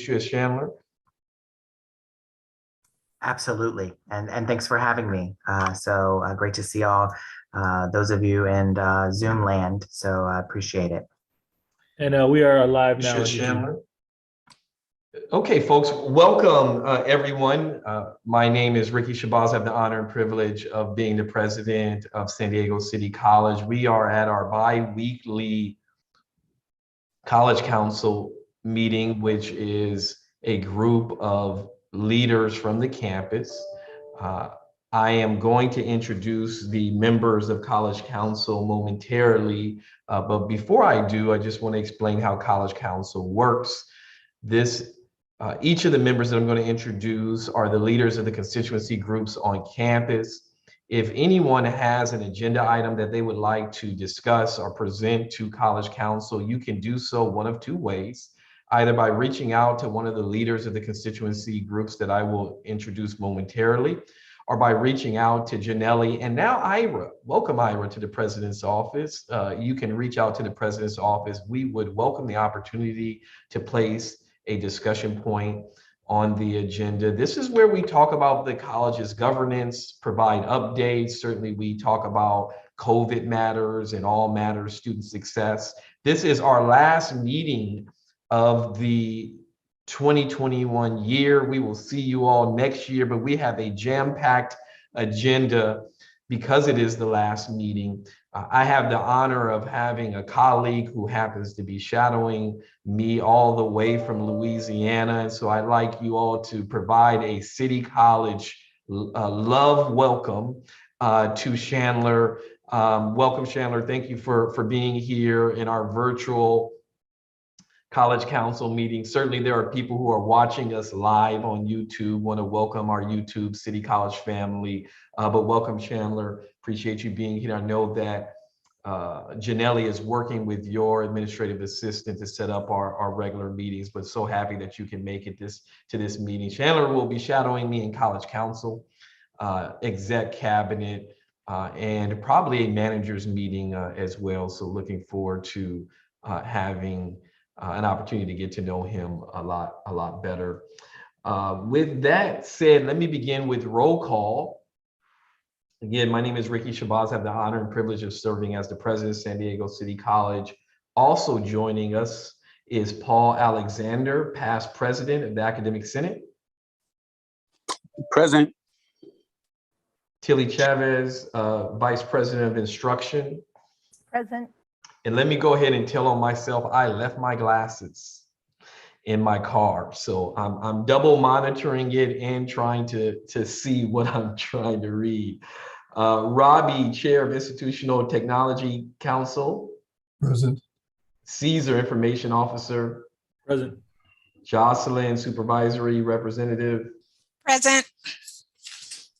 you as Chandler? Absolutely, and thanks for having me. Great to see all those of you in Zoom land. So I appreciate it. And we are live now. Chandler. Okay, folks, welcome everyone. My name is Ricky Shabazz. I have the honor and privilege of being the president of San Diego City College. We are at our bi-weekly College Council meeting, which is a group of leaders from the campus. I am going to introduce the members of College Council momentarily, but before I do, I just want to explain how College Council works. Each of the members that I'm going to introduce are the leaders of the constituency groups on campus. If anyone has an agenda item that they would like to discuss or present to College Council, you can do so one of two ways, either by reaching out to one of the leaders of the constituency groups that I will introduce momentarily, or by reaching out to Janelli and now Ira. Welcome, Ira, to the president's office. You can reach out to the president's office. We would welcome the opportunity to place a discussion point on the agenda. This is where we talk about the college's governance, provide updates. Certainly we talk about COVID matters and all matters student success. This is our last meeting of the 2021 year. We will see you all next year, but we have a jam-packed agenda because it is the last meeting. I have the honor of having a colleague who happens to be shadowing me all the way from Louisiana. And so I'd like you all to provide a City College love welcome to Chandler. Welcome, Chandler. Thank you for being here in our virtual College Council meeting. Certainly there are people who are watching us live on YouTube. Want to welcome our YouTube City College family, but welcome, Chandler. Appreciate you being here. I know that Janelli is working with your administrative assistant to set up our regular meetings, but so happy that you can make it to this meeting. Chandler will be shadowing me in College Council, exec cabinet, and probably a manager's meeting as well. So looking forward to having an opportunity to get to know him a lot better. With that said, let me begin with roll call. Again, my name is Ricky Shabazz. I have the honor and privilege of serving as the president of San Diego City College. Also joining us is Paul Alexander, past president of the Academic Senate. Present. Tilly Chavez, vice president of instruction. Present. And let me go ahead and tell on myself, I left my glasses in my car. So I'm double monitoring it and trying to see what I'm trying to read. Robbie, chair of Institutional Technology Council. Present. Caesar, information officer. Present. Jocelyn, supervisory representative. Present.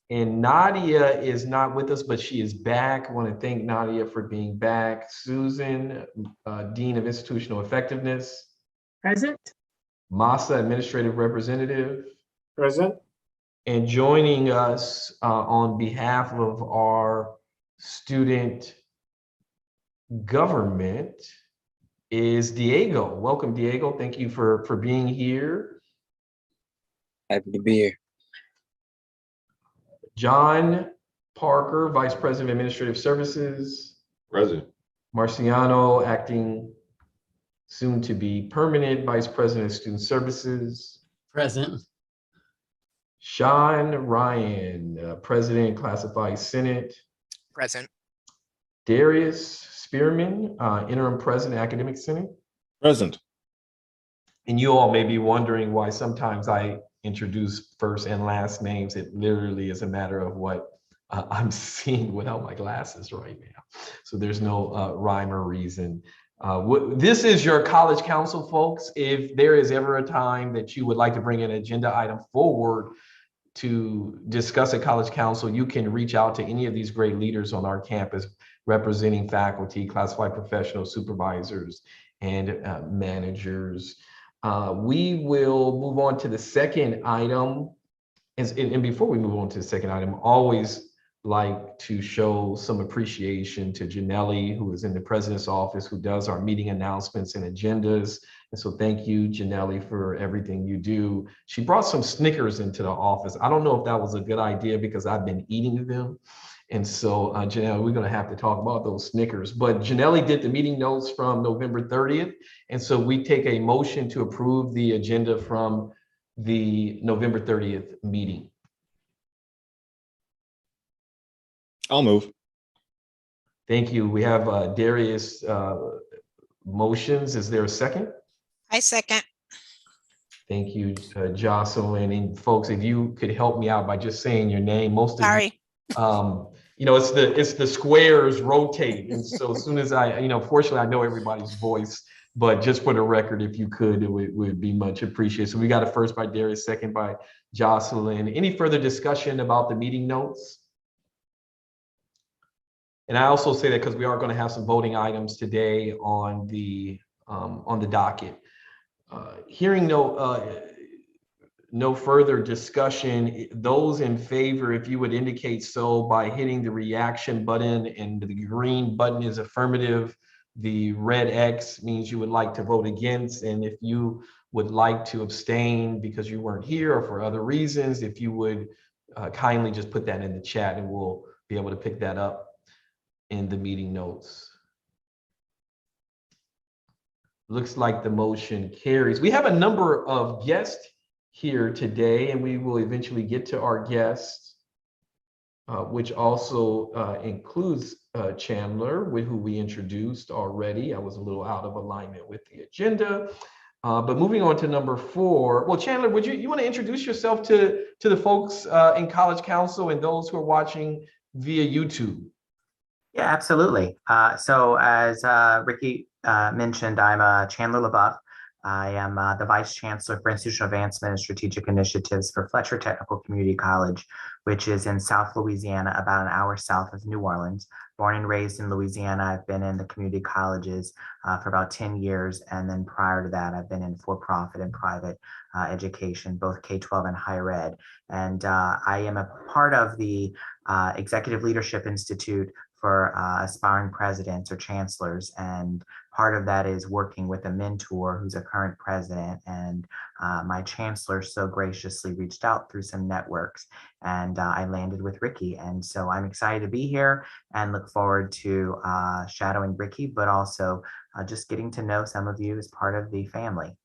And Nadia is not with us, but she is back. I want to thank Nadia for being back. Susan, Dean of Institutional Effectiveness. Present. Masa, administrative representative. Present. And joining us on behalf of our student government is Diego. Welcome, Diego. Thank you for being here. Happy to be here. John Parker, Vice President of Administrative Services. Present. Marciano, acting soon to be permanent Vice President of Student Services. Present. Sean Ryan, President, Classified Senate. Present. Darius Spearman, Interim President, Academic Senate. Present. And you all may be wondering why sometimes I introduce first and last names. It literally is a matter of what I'm seeing without my glasses right now. So there's no rhyme or reason. This is your College Council, folks. If there is ever a time that you would like to bring an agenda item forward to discuss at College Council, you can reach out to any of these great leaders on our campus representing faculty, classified professionals, supervisors, and managers. We will move on to the second item. And before we move on to the second item, always like to show some appreciation to Janelli, who is in the president's office, who does our meeting announcements and agendas. And so thank you, Janelle, for everything you do. She brought some Snickers into the office. I don't know if that was a good idea because I've been eating them. And so, Janelle, we're going to have to talk about those Snickers. But Janelle did the meeting notes from November 30th. And so we take a motion to approve the agenda from the November 30th meeting. I'll move. Thank you. We have Darius motions. Is there a second? I second. Thank you, Jocelyn. And folks, if you could help me out by just saying your name, most of Sorry. you know, it's the squares rotate. And so as soon as fortunately I know everybody's voice, but just for the record, if you could, it would be much appreciated. So we got a first by Darius, second by Jocelyn. Any further discussion about the meeting notes? And I also say that because we are going to have some voting items today on the docket. Hearing no further discussion, those in favor, if you would indicate so by hitting the reaction button, and the green button is affirmative. The red X means you would like to vote against. And if you would like to abstain because you weren't here or for other reasons, if you would kindly just put that in the chat and we'll be able to pick that up in the meeting notes. Looks like the motion carries. We have a number of guests here today, and we will eventually get to our guests, which also includes Chandler, who we introduced already. I was a little out of alignment with the agenda. But moving on to number 4. Well, Chandler, would you want to introduce yourself to the folks in College Council and those who are watching via YouTube? Yeah, absolutely. So as Ricky mentioned, I'm Chandler Labeouf. I am the Vice Chancellor for Institutional Advancement and Strategic Initiatives for Fletcher Technical Community College, which is in South Louisiana, about an hour south of New Orleans. Born and raised in Louisiana, I've been in the community colleges for about 10 years. And then prior to that, I've been in for-profit and private education, both K-12 and higher ed. And I am a part of the Executive Leadership Institute for aspiring presidents or chancellors. And part of that is working with a mentor who's a current president. And my chancellor so graciously reached out through some networks, and I landed with Ricky. And so I'm excited to be here and look forward to shadowing Ricky, but also just getting to know some of you as part of the family.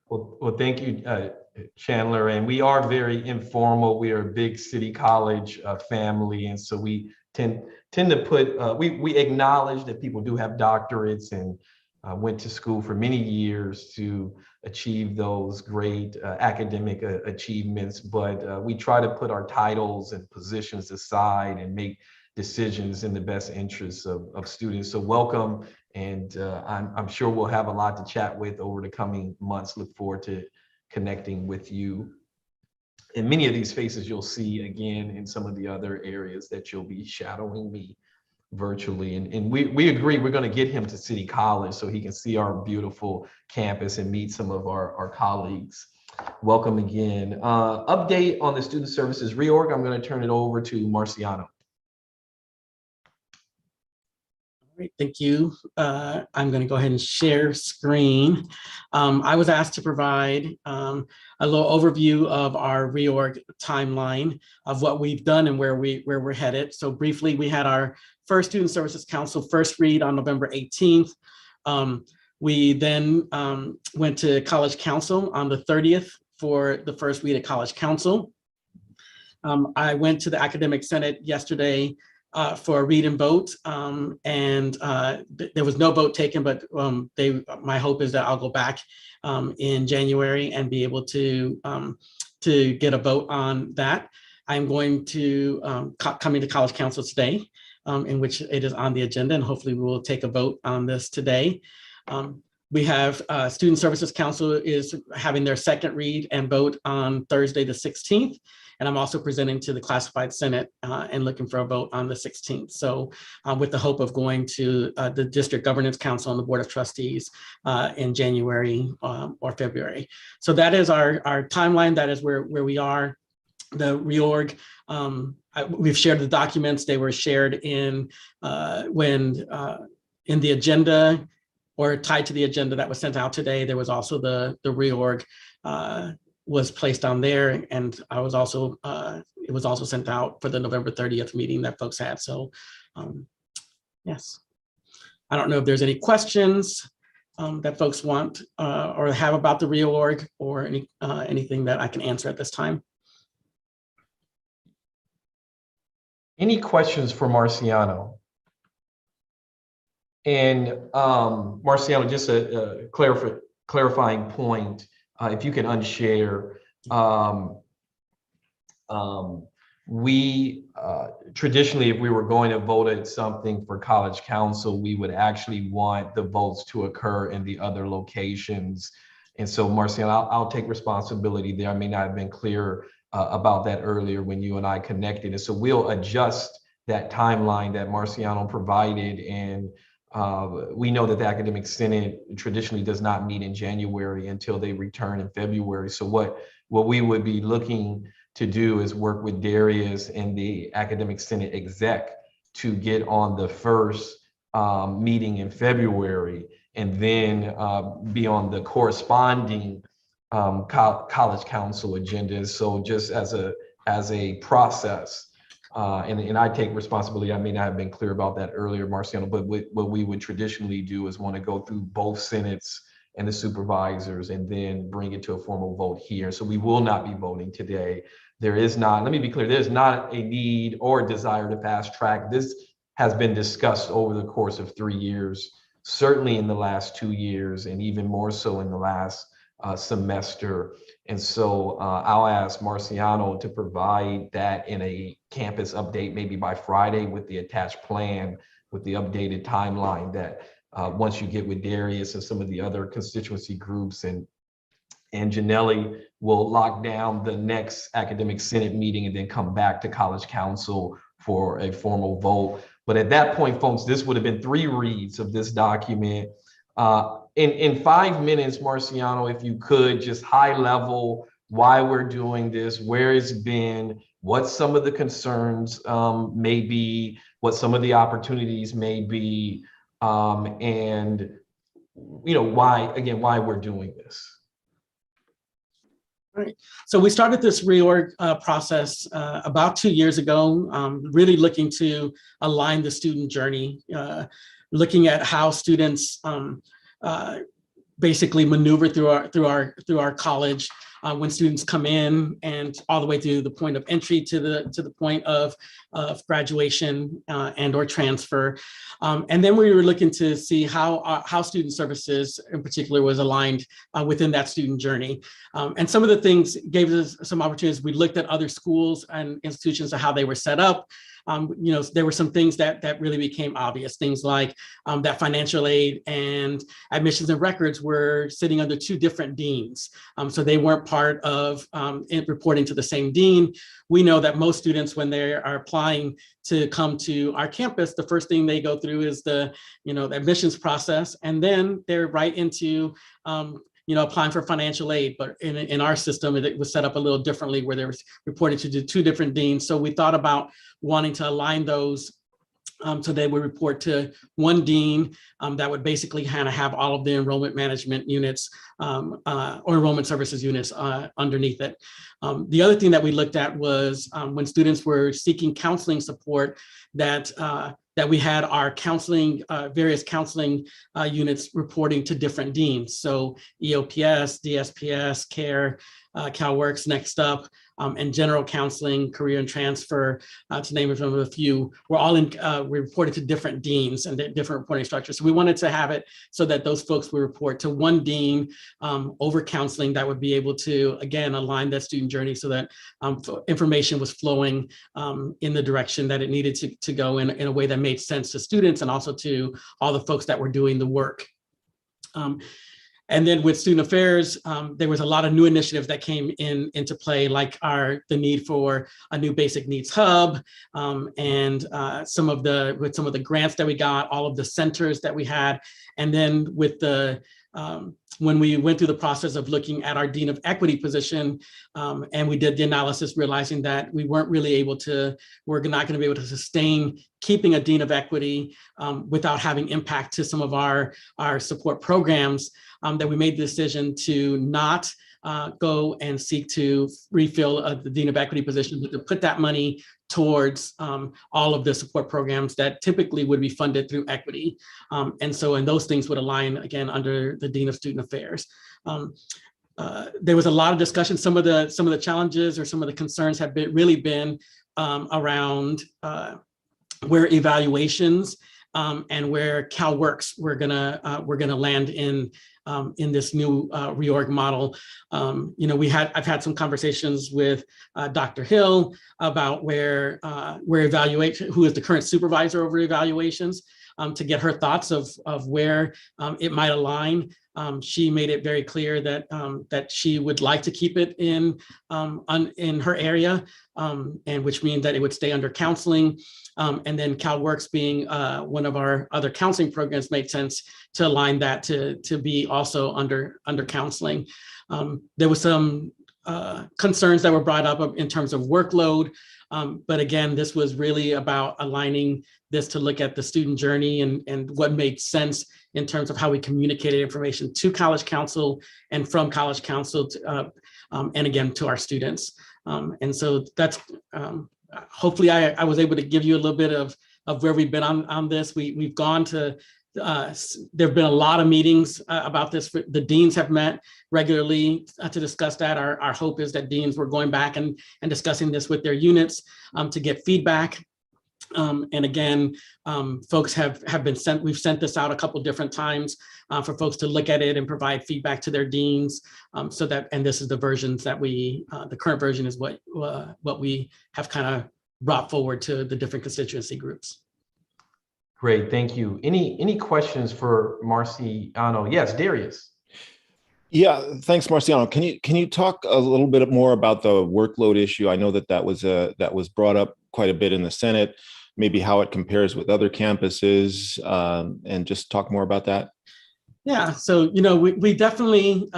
Well, thank you, Chandler. And we are very informal. We are a big city college family. And so we tend to put, we acknowledge that people do have doctorates and went to school for many years to achieve those great academic achievements. But we try to put our titles and positions aside and make decisions in the best interests of students. So welcome. And I'm sure we'll have a lot to chat with over the coming months. Look forward to connecting with you. And many of these faces you'll see again in some of the other areas that you'll be shadowing me virtually. And we agree we're going to get him to City College so he can see our beautiful campus and meet some of our colleagues. Welcome again. Update on the Student Services reorg. I'm going to turn it over to Marciano. All right, thank you. I'm going to go ahead and share screen. I was asked to provide a little overview of our reorg timeline of what we've done and where we're headed. So briefly, we had our first Student Services Council first read on November 18th. We then went to College Council on the 30th for the first read at College Council. I went to the Academic Senate yesterday for a read and vote, and there was no vote taken, but my hope is that I'll go back in January and be able to get a vote on that. I'm going to coming to College Council today, in which it is on the agenda, and hopefully we will take a vote on this today. We have Student Services Council is having their second read and vote on Thursday the 16th. And I'm also presenting to the Classified Senate and looking for a vote on the 16th. So with the hope of going to the District Governance Council and the Board of Trustees in January or February. So that is our timeline. That is where we are. The reorg, we've shared the documents. They were shared in the agenda or tied to the agenda that was sent out today. There was also the reorg was placed on there, and I was also it was also sent out for the November 30th meeting that folks had. So yes, I don't know if there's any questions that folks want or have about the reorg, or anything that I can answer at this time. Any questions for Marciano? And Marciano, just a clarifying point, if you can unshare, we traditionally, if we were going to vote at something for College Council, we would actually want the votes to occur in the other locations. And so Marciano, I'll take responsibility there. I may not have been clear about that earlier when you and I connected. And so we'll adjust that timeline that Marciano provided. And we know that the Academic Senate traditionally does not meet in January until they return in February. So what we would be looking to do is work with Darius and the Academic Senate exec to get on the first meeting in February, and then be on the corresponding College Council agendas. So just as a process, and I take responsibility. I may not have been clear about that earlier, Marciano, but what we would traditionally do is want to go through both Senates and the supervisors and then bring it to a formal vote here. So we will not be voting today. There is not, let me be clear, there's not a need or desire to fast track. This has been discussed over the course of 3 years, certainly in the last 2 years, and even more so in the last semester. And so I'll ask Marciano to provide that in a campus update, maybe by Friday, with the attached plan, with the updated timeline that once you get with Darius and some of the other constituency groups, and Janelli will lock down the next Academic Senate meeting and then come back to College Council for a formal vote. But at that point, folks, this would have been 3 reads of this document. In 5 minutes, Marciano, if you could, just high level, why we're doing this, where it's been, what some of the concerns may be, what some of the opportunities may be, and why we're doing this. Right. So we started this reorg process about 2 years ago, really looking to align the student journey, looking at how students basically maneuver through our college when students come in, and all the way through the point of entry to the point of graduation and or transfer. And then we were looking to see how student services in particular was aligned within that student journey. And some of the things gave us some opportunities. We looked at other schools and institutions and how they were set up. There were some things that really became obvious, things like that financial aid and admissions and records were sitting under 2 different deans. So they weren't part of reporting to the same dean. We know that most students, when they are applying to come to our campus, the first thing they go through is the admissions process, and then they're right into applying for financial aid. But in our system, it was set up a little differently, where they were reported to 2 different deans. So we thought about wanting to align those so they would report to 1 dean that would basically kind of have all of the enrollment management units or enrollment services units underneath it. The other thing that we looked at was when students were seeking counseling support, that we had our counseling, various counseling units reporting to different deans. So EOPS, DSPS, CARE, CalWORKS, Next Up, and general counseling, career and transfer, to name a few, we're all we reported to different deans and different reporting structures. So we wanted to have it so that those folks would report to 1 dean over counseling that would be able to, again, align that student journey so that information was flowing in the direction that it needed to go in a way that made sense to students and also to all the folks that were doing the work. And then with student affairs, there was a lot of new initiatives that came into play, like the need for a new basic needs hub, and some of the grants that we got, all of the centers that we had, and then with the when we went through the process of looking at our Dean of Equity position, and we did the analysis, realizing that we weren't really able to, we're not going to be able to sustain keeping a Dean of Equity without having impact to some of our support programs, that we made the decision to not go and seek to refill the Dean of Equity position, but to put that money towards all of the support programs that typically would be funded through equity. And those things would align again under the Dean of Student Affairs. There was a lot of discussion. Some of the challenges or some of the concerns have really been around where evaluations and where CalWorks we're gonna land in this new reorg model. I've had some conversations with Dr. Hill about where evaluation, who is the current supervisor over evaluations, to get her thoughts of where it might align. She made it very clear that she would like to keep it in her area, and which means that it would stay under counseling. And then CalWorks being one of our other counseling programs made sense to align that to be also under counseling. There was some concerns that were brought up in terms of workload. But again, this was really about aligning this to look at the student journey and what made sense in terms of how we communicated information to College Council and from College Council to, and again, to our students. And so that's, hopefully I was able to give you a little bit of where we've been on this. We've gone to, there've been a lot of meetings about this. The deans have met regularly to discuss that. Our hope is that deans were going back and discussing this with their units to get feedback. And again, folks have been sent, we've sent this out a couple different times for folks to look at it and provide feedback to their deans, so that, and this is the versions that we, the current version is what we have kind of brought forward to the different constituency groups. Great, thank you. Any questions for Marciano? Yes, Darius. Yeah, thanks, Marciano. Can you talk a little bit more about the workload issue? I know that was brought up quite a bit in the Senate, maybe how it compares with other campuses, and just talk more about that. Yeah, so we definitely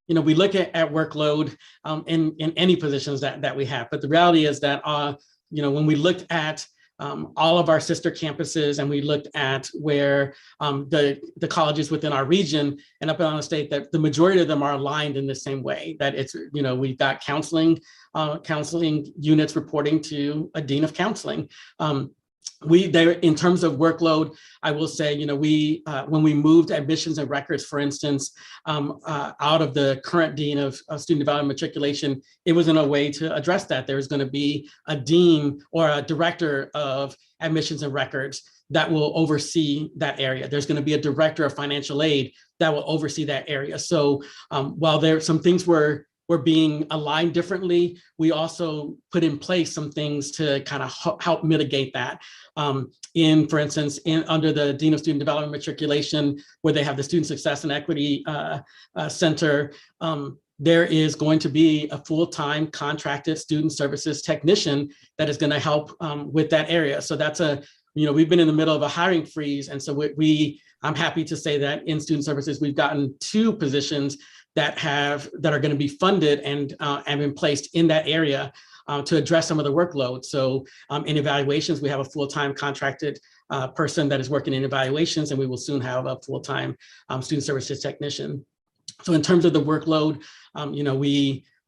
we look at workload in any positions that we have, but the reality is that when we looked at all of our sister campuses and we looked at where the colleges within our region and up on the state, that the majority of them are aligned in the same way, that it's, we've got counseling units reporting to a dean of counseling. In terms of workload, I will say, when we moved admissions and records, for instance, out of the current dean of student development matriculation, it was in a way to address that. There's going to be a dean or a director of admissions and records that will oversee that area. There's going to be a director of financial aid that will oversee that area. So while there some things were being aligned differently, we also put in place some things to kind of help mitigate that. For instance, under the Dean of Student Development Matriculation, where they have the Student Success and Equity Center, there is going to be a full-time contracted student services technician that is going to help with that area. So that's we've been in the middle of a hiring freeze. And so I'm happy to say that in student services, we've gotten 2 positions that are going to be funded and have been placed in that area to address some of the workload. So in evaluations, we have a full-time contracted person that is working in evaluations, and we will soon have a full-time student services technician. So in terms of the workload,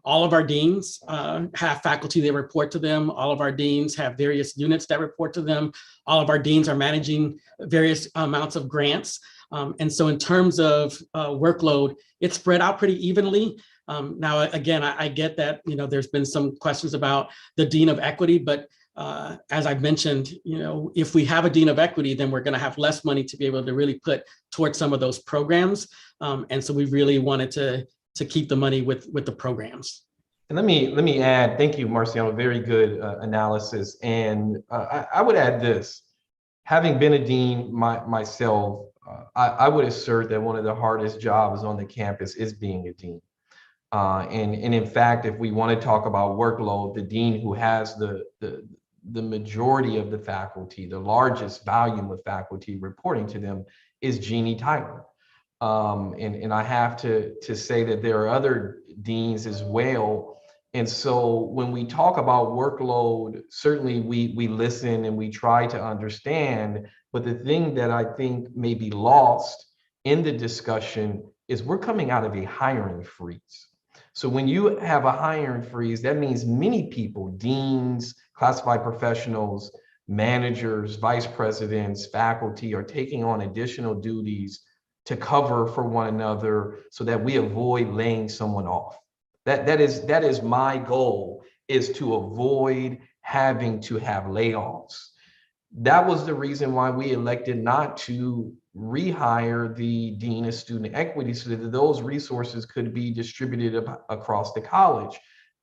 all of our deans have faculty that report to them. All of our deans have various units that report to them. All of our deans are managing various amounts of grants. And so in terms of workload, it's spread out pretty evenly. Now, again, I get that, there's been some questions about the Dean of Equity, but as I've mentioned, if we have a Dean of Equity, then we're going to have less money to be able to really put towards some of those programs. And so we really wanted to keep the money with the programs. And let me add, thank you, Marciano, very good analysis. And I would add this, having been a dean myself, I would assert that one of the hardest jobs on the campus is being a dean. And in fact, if we want to talk about workload, the dean who has the majority of the faculty, the largest volume of faculty reporting to them is Jeannie Tyler. And I have to say that there are other deans as well. And so when we talk about workload, certainly we listen and we try to understand, but the thing that I think may be lost in the discussion is we're coming out of a hiring freeze. So when you have a hiring freeze, that means many people, deans, classified professionals, managers, vice presidents, faculty are taking on additional duties to cover for one another so that we avoid laying someone off. That is my goal, is to avoid having to have layoffs. That was the reason why we elected not to rehire the Dean of Student Equity so that those resources could be distributed across the college.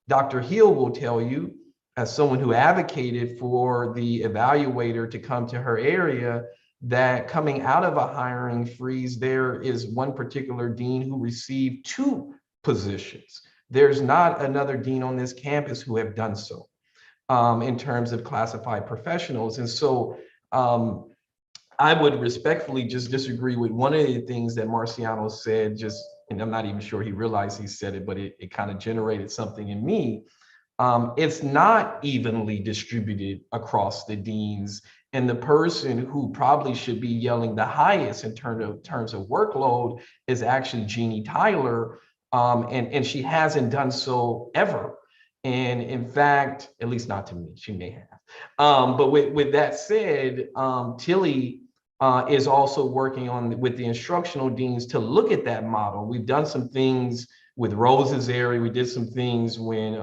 Dr. Hill will tell you, as someone who advocated for the evaluator to come to her area, that coming out of a hiring freeze, there is one particular dean who received 2 positions. There's not another dean on this campus who have done so in terms of classified professionals. And so I would respectfully just disagree with one of the things that Marciano said, and I'm not even sure he realized he said it, but it kind of generated something in me. It's not evenly distributed across the deans, and the person who probably should be yelling the highest in terms of workload is actually Jeannie Tyler, and she hasn't done so ever. And in fact, at least not to me, she may have. But with that said, Tilly is also working with the instructional deans to look at that model. We've done some things with Rose's area. We did some things with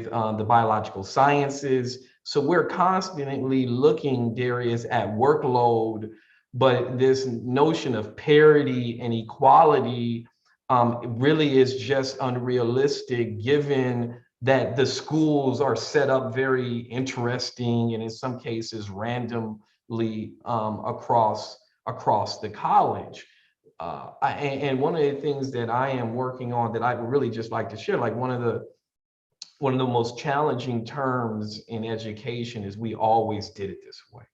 the biological sciences. So we're constantly looking, Darius, at workload, but this notion of parity and equality really is just unrealistic, given that the schools are set up very interesting and in some cases randomly across the college. And one of the things that I am working on that I would really just like to share, like one of the most challenging terms in education is we always did it this way.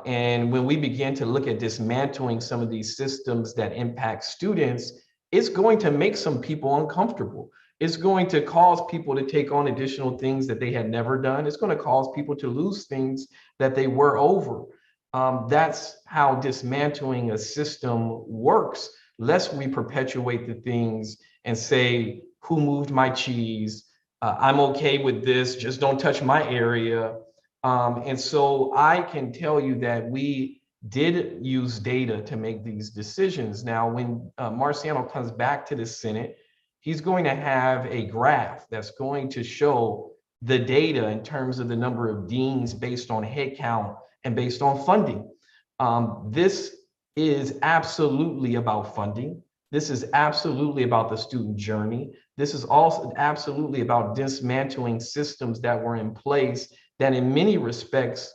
And when we begin to look at dismantling some of these systems that impact students, it's going to make some people uncomfortable. It's going to cause people to take on additional things that they had never done. It's going to cause people to lose things that they were over. That's how dismantling a system works, lest we perpetuate the things and say, who moved my cheese? I'm okay with this, just don't touch my area. And so I can tell you that we did use data to make these decisions. Now, when Marciano comes back to the Senate, he's going to have a graph that's going to show the data in terms of the number of deans based on headcount and based on funding. This is absolutely about funding. This is absolutely about the student journey. This is also absolutely about dismantling systems that were in place that in many respects,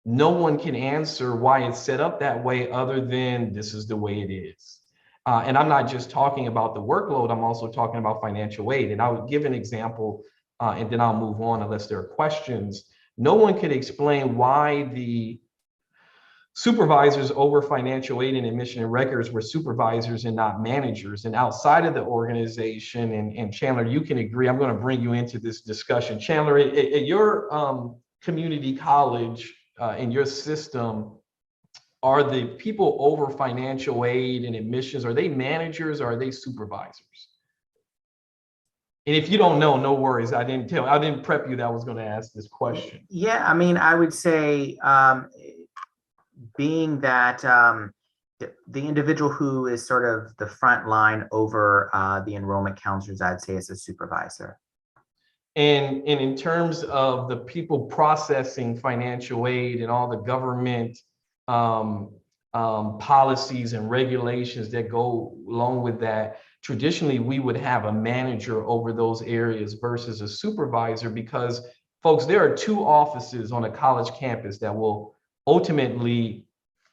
no one can answer why it's set up that way other than this is the way it is. And I'm not just talking about the workload, I'm also talking about financial aid. And I would give an example and then I'll move on unless there are questions. No one could explain why the supervisors over financial aid and admission and records were supervisors and not managers. And outside of the organization, and Chandler, you can agree, I'm going to bring you into this discussion. Chandler, at your community college, in your system, are the people over financial aid and admissions, are they managers or are they supervisors? And if you don't know, no worries. I didn't prep you that I was going to ask this question. Yeah, I mean, I would say, being that the individual who is sort of the front line over the enrollment counselors, I'd say is a supervisor. And in terms of the people processing financial aid and all the government policies and regulations that go along with that, traditionally we would have a manager over those areas versus a supervisor, because folks, there are 2 offices on a college campus that will ultimately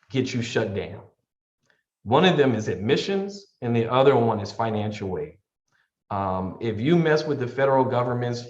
get you shut down. One of them is admissions and the other one is financial aid. If you mess with the federal government's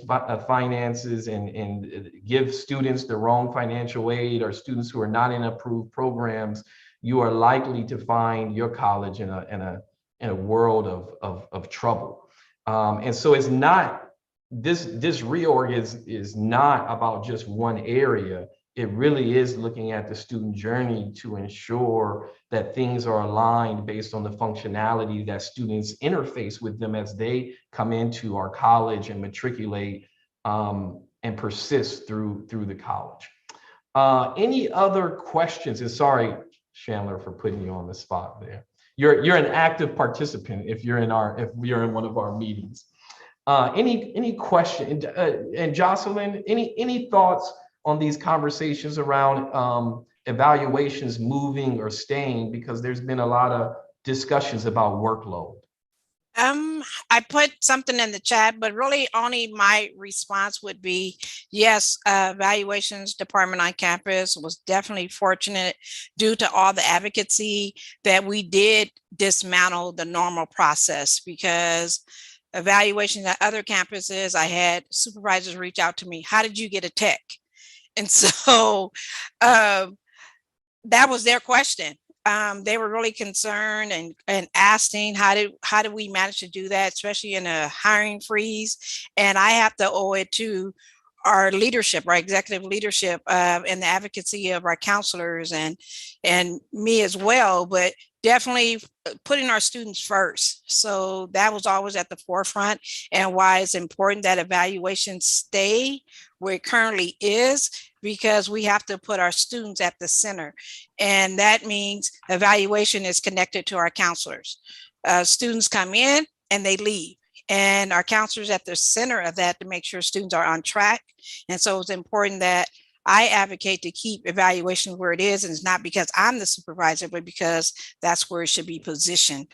finances and give students the wrong financial aid or students who are not in approved programs, you are likely to find your college in a world of trouble. And so it's not, this reorg is not about just one area. It really is looking at the student journey to ensure that things are aligned based on the functionality that students interface with them as they come into our college and matriculate and persist through the college. Any other questions? And sorry, Chandler, for putting you on the spot there. You're an active participant if you're in one of our meetings. Any question? And Jocelyn, any thoughts on these conversations around evaluations moving or staying? Because there's been a lot of discussions about workload. I put something in the chat, but really only my response would be, yes, evaluations department on campus was definitely fortunate due to all the advocacy that we did dismantle the normal process, because evaluations at other campuses, I had supervisors reach out to me, how did you get a tech? And so that was their question. They were really concerned and asking how do we manage to do that, especially in a hiring freeze. And I have to owe it to our leadership, our executive leadership, and the advocacy of our counselors and me as well, but definitely putting our students first. So that was always at the forefront, and why it's important that evaluations stay where it currently is, because we have to put our students at the center. And that means evaluation is connected to our counselors. Students come in and they leave, and our counselors at the center of that to make sure students are on track. And so it's important that I advocate to keep evaluation where it is, and it's not because I'm the supervisor, but because that's where it should be positioned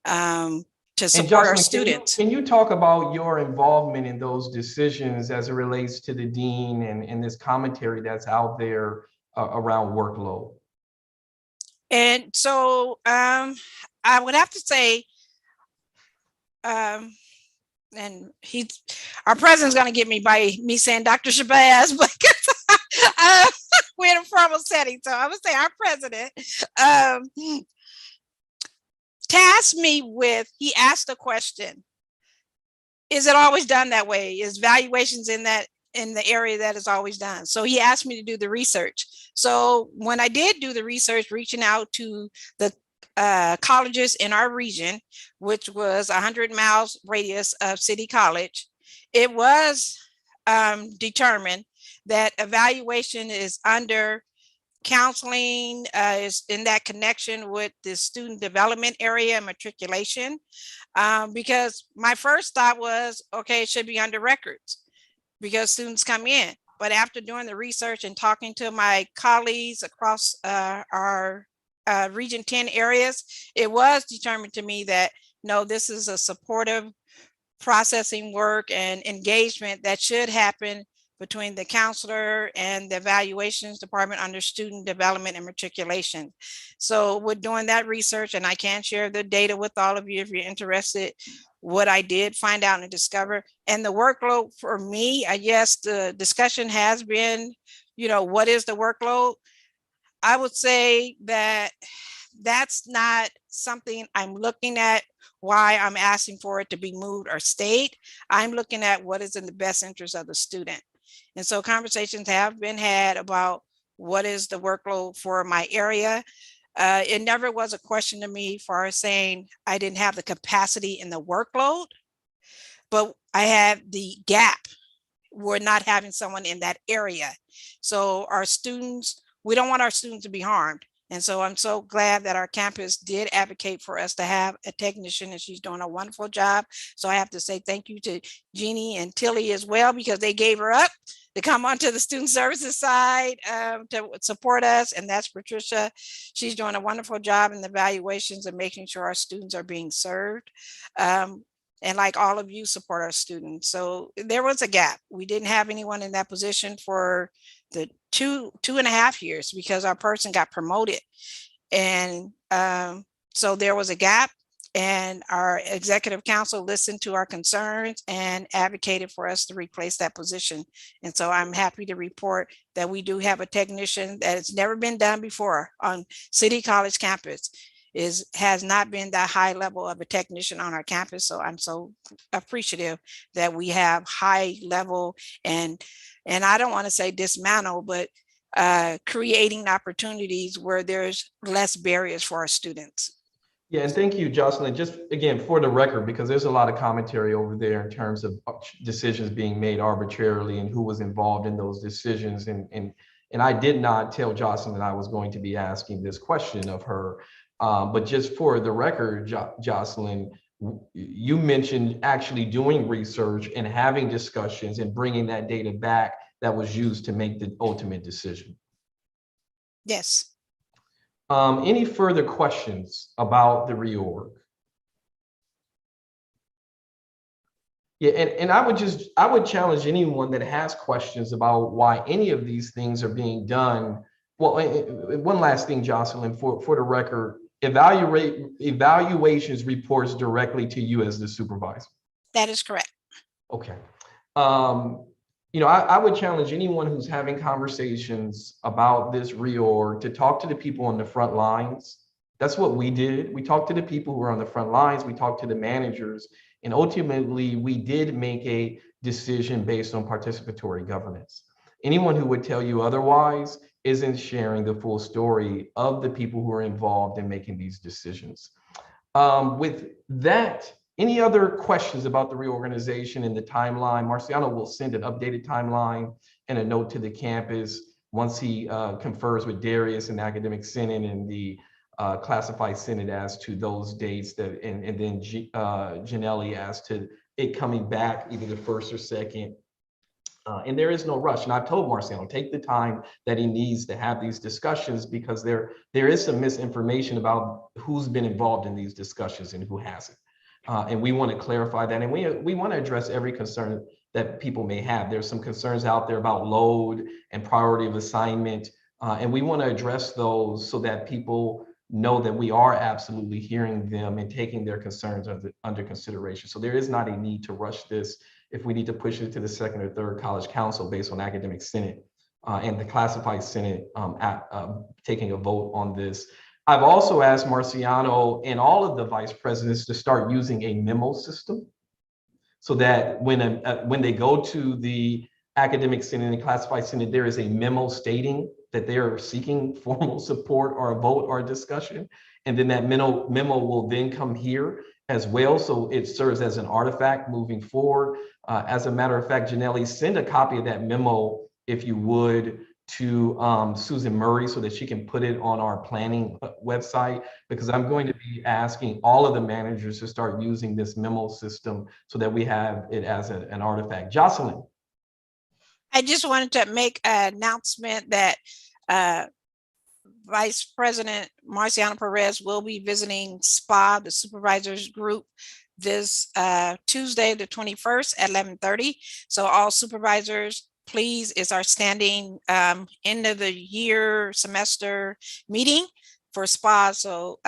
to support our students. Can you talk about your involvement in those decisions as it relates to the dean and this commentary that's out there around workload? And so I would have to say, and our president's going to get me by me saying Dr. Shabazz, but we're in a formal setting. So I would say our president tasked me with, he asked a question. Is it always done that way? Is valuations in the area that is always done? So he asked me to do the research. So when I did do the research, reaching out to the colleges in our region, which was 100 miles radius of City College, it was determined that evaluation is under counseling, is in that connection with the student development area and matriculation. Because my first thought was, okay, it should be under records because students come in. But after doing the research and talking to my colleagues across our Region 10 areas, it was determined to me that, no, this is a supportive processing work and engagement that should happen between the counselor and the evaluations department under student development and matriculation. So with doing that research, and I can share the data with all of you if you're interested, what I did find out and discover, and the workload for me, yes, the discussion has been, what is the workload? I would say that that's not something I'm looking at why I'm asking for it to be moved or stayed. I'm looking at what is in the best interest of the student. And so conversations have been had about what is the workload for my area. It never was a question to me for saying I didn't have the capacity in the workload, but I had the gap. We're not having someone in that area. So our students, we don't want our students to be harmed. And so I'm so glad that our campus did advocate for us to have a technician, and she's doing a wonderful job. So I have to say thank you to Jeannie and Tilly as well, because they gave her up to come onto the student services side to support us. And that's Patricia. She's doing a wonderful job in the evaluations and making sure our students are being served. And like all of you support our students. So there was a gap. We didn't have anyone in that position for the two and a half years because our person got promoted. And so there was a gap. And our executive council listened to our concerns and advocated for us to replace that position. And so I'm happy to report that we do have a technician that has never been done before on City College campus. Has not been that high level of a technician on our campus. So I'm so appreciative that we have high level and I don't want to say dismantle, but creating opportunities where there's less barriers for our students. Yeah, and thank you, Jocelyn. Just again, for the record, because there's a lot of commentary over there in terms of decisions being made arbitrarily and who was involved in those decisions. And I did not tell Jocelyn I was going to be asking this question of her. But just for the record, Jocelyn, you mentioned actually doing research and having discussions and bringing that data back that was used to make the ultimate decision. Yes. Any further questions about the reorg? Yeah, and I would challenge anyone that has questions about why any of these things are being done. Well, one last thing, Jocelyn, for the record, evaluations reports directly to you as the supervisor. That is correct. Okay. You know, I would challenge anyone who's having conversations about this reorg to talk to the people on the front lines. That's what we did. We talked to the people who are on the front lines. We talked to the managers, and ultimately we did make a decision based on participatory governance. Anyone who would tell you otherwise isn't sharing the full story of the people who are involved in making these decisions. With that, any other questions about the reorganization and the timeline? Marciano will send an updated timeline and a note to the campus once he confers with Darius and the Academic Senate and the Classified Senate as to those dates that, and then Janelli as to it coming back either the 1st or 2nd. And there is no rush. And I've told Marciano, take the time that he needs to have these discussions, because there is some misinformation about who's been involved in these discussions and who hasn't. And we want to clarify that. And we want to address every concern that people may have. There's some concerns out there about load and priority of assignment. And we want to address those so that people know that we are absolutely hearing them and taking their concerns under consideration. So there is not a need to rush this. If we need to push it to the 2nd or 3rd College Council based on Academic Senate and the Classified Senate taking a vote on this. I've also asked Marciano and all of the vice presidents to start using a memo system so that when they go to the Academic Senate and Classified Senate, there is a memo stating that they are seeking formal support or a vote or a discussion. And then that memo will then come here as well. So it serves as an artifact moving forward. As a matter of fact, Janelli, send a copy of that memo, if you would, to Susan Murray so that she can put it on our planning website, because I'm going to be asking all of the managers to start using this memo system so that we have it as an artifact. Jocelyn. I just wanted to make an announcement that Vice President Marciano Perez will be visiting SPA, the supervisors group, this Tuesday, the 21st at 11:30. So all supervisors, please, it's our standing end of the year semester meeting for SPA. So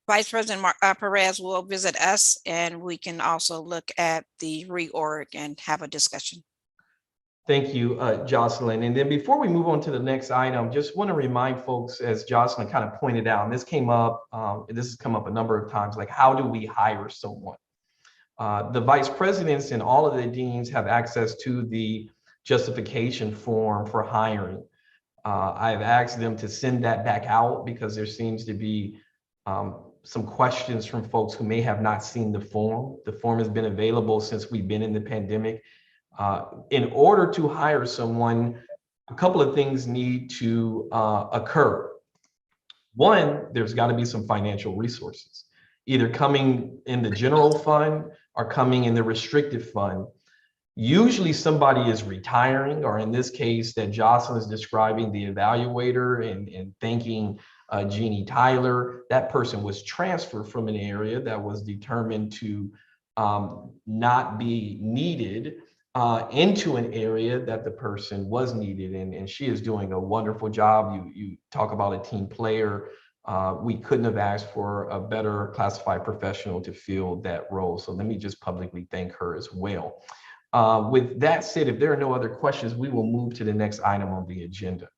Vice President Perez will visit us, and we can also look at the reorg and have a discussion. Thank you, Jocelyn. And then before we move on to the next item, just want to remind folks, as Jocelyn kind of pointed out, and this has come up a number of times, like how do we hire someone? The vice presidents and all of the deans have access to the justification form for hiring. I've asked them to send that back out because there seems to be some questions from folks who may have not seen the form. The form has been available since we've been in the pandemic. In order to hire someone, a couple of things need to occur. One, there's got to be some financial resources, either coming in the general fund or coming in the restricted fund. Usually somebody is retiring, or in this case that Jocelyn is describing, the evaluator, and thanking Jeannie Tyler, that person was transferred from an area that was determined to not be needed into an area that the person was needed, and she is doing a wonderful job. You talk about a team player. We couldn't have asked for a better classified professional to fill that role. So let me just publicly thank her as well. With that said, if there are no other questions, we will move to the next item on the agenda.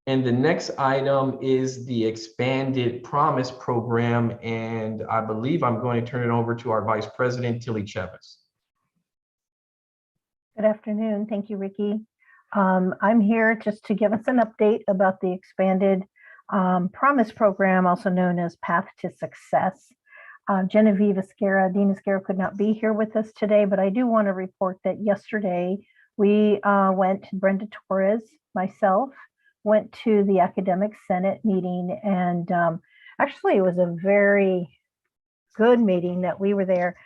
And the next item is the expanded promise program. And I believe I'm going to turn it over to our Vice President, Tilly Chavez. Good afternoon. Thank you, Ricky. I'm here just to give us an update about the expanded promise program, also known as Path to Success. Genevieve Esquera, Dean Esquera could not be here with us today, but I do want to report that yesterday we went, Brenda Torres, myself, went to the Academic Senate meeting, and actually it was a very good meeting that we were there.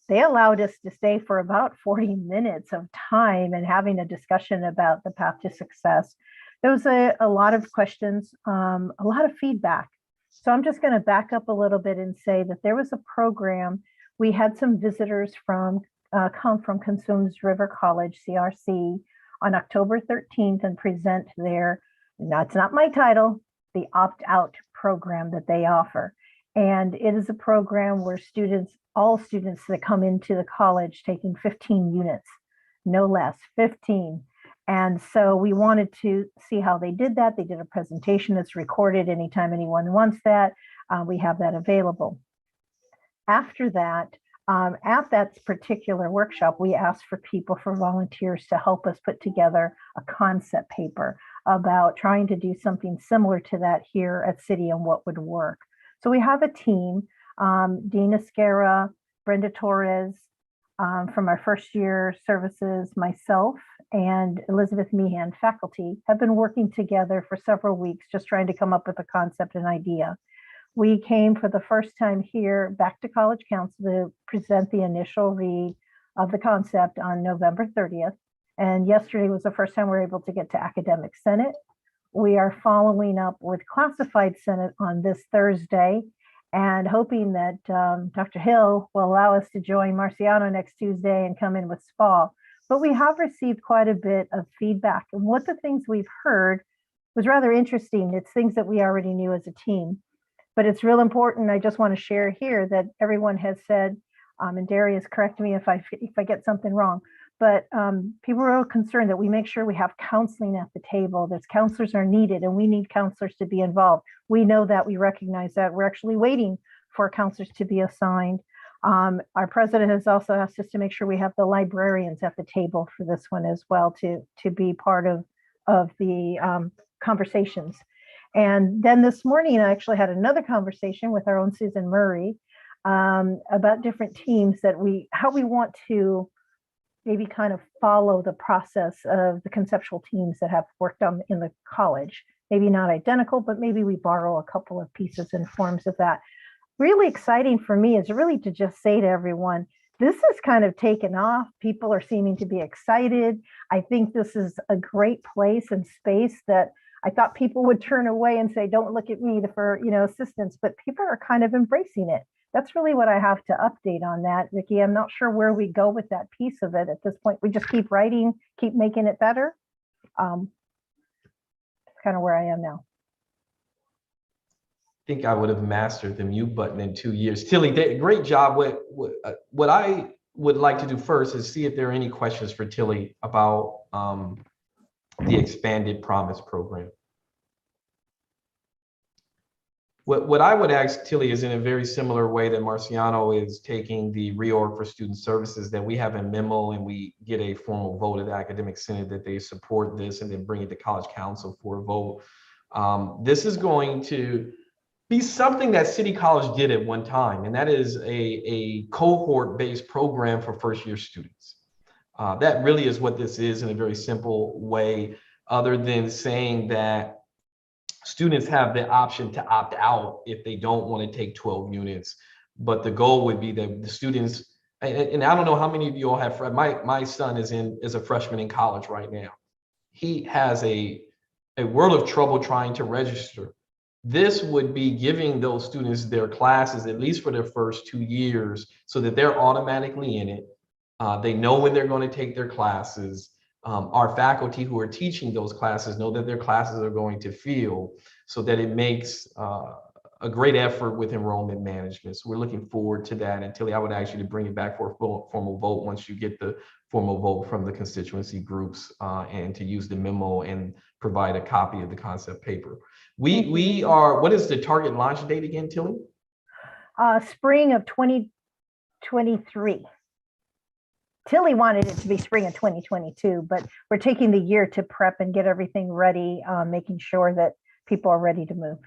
They allowed us to stay for about 40 minutes of time and having a discussion about the path to success. There was a lot of questions, a lot of feedback. So I'm just going to back up a little bit and say that there was a program. We had some visitors come from Consumnes River College, CRC, on October 13th and present their, that's not my title, the opt-out program that they offer. And it is a program where all students that come into the college taking 15 units, no less, 15. And so we wanted to see how they did that. They did a presentation that's recorded anytime anyone wants that. We have that available. After that, at that particular workshop, we asked for volunteers to help us put together a concept paper about trying to do something similar to that here at City and what would work. So we have a team, Dean Esquera, Brenda Torres, from our first year services, myself, and Elizabeth Meehan, faculty, have been working together for several weeks, just trying to come up with a concept and idea. We came for the first time here back to College Council to present the initial read of the concept on November 30th. And yesterday was the first time we were able to get to Academic Senate. We are following up with Classified Senate on this Thursday and hoping that Dr. Hill will allow us to join Marciano next Tuesday and come in with SPA. But we have received quite a bit of feedback. And what the things we've heard was rather interesting. It's things that we already knew as a team. But it's real important. I just want to share here that everyone has said, and Darius, correct me if I get something wrong, but people are all concerned that we make sure we have counseling at the table. There's counselors are needed, and we need counselors to be involved. We know that, we recognize that. We're actually waiting for counselors to be assigned. Our president has also asked us to make sure we have the librarians at the table for this one as well to be part of the conversations. And then this morning, I actually had another conversation with our own Susan Murray about different teams that how we want to maybe kind of follow the process of the conceptual teams that have worked on in the college. Maybe not identical, but maybe we borrow a couple of pieces and forms of that. Really exciting for me is really to just say to everyone, this has kind of taken off. People are seeming to be excited. I think this is a great place and space that I thought people would turn away and say, don't look at me for assistance, but people are kind of embracing it. That's really what I have to update on that, Ricky. I'm not sure where we go with that piece of it at this point. We just keep writing, keep making it better. That's kind of where I am now. I think I would have mastered the mute button in 2 years. Tilly, great job. What I would like to do first is see if there are any questions for Tilly about the expanded promise program. What I would ask Tilly is in a very similar way that Marciano is taking the reorg for student services, that we have a memo and we get a formal vote at the Academic Senate that they support this and then bring it to College Council for a vote. This is going to be something that City College did at one time, and that is a cohort-based program for first-year students. That really is what this is in a very simple way, other than saying that students have the option to opt out if they don't want to take 12 units. But the goal would be that the students, and I don't know how many of you all have, my son is a freshman in college right now. He has a world of trouble trying to register. This would be giving those students their classes, at least for their first 2 years, so that they're automatically in it. They know when they're going to take their classes. Our faculty who are teaching those classes know that their classes are going to feel. so that it makes a great effort with enrollment management. So we're looking forward to that. And Tilly, I would ask you to bring it back for a formal vote once you get the formal vote from the constituency groups, and to use the memo and provide a copy of the concept paper. What is the target launch date again, Tilly? Spring of 2023. Tilly wanted it to be spring of 2022, but we're taking the year to prep and get everything ready, making sure that people are ready to move.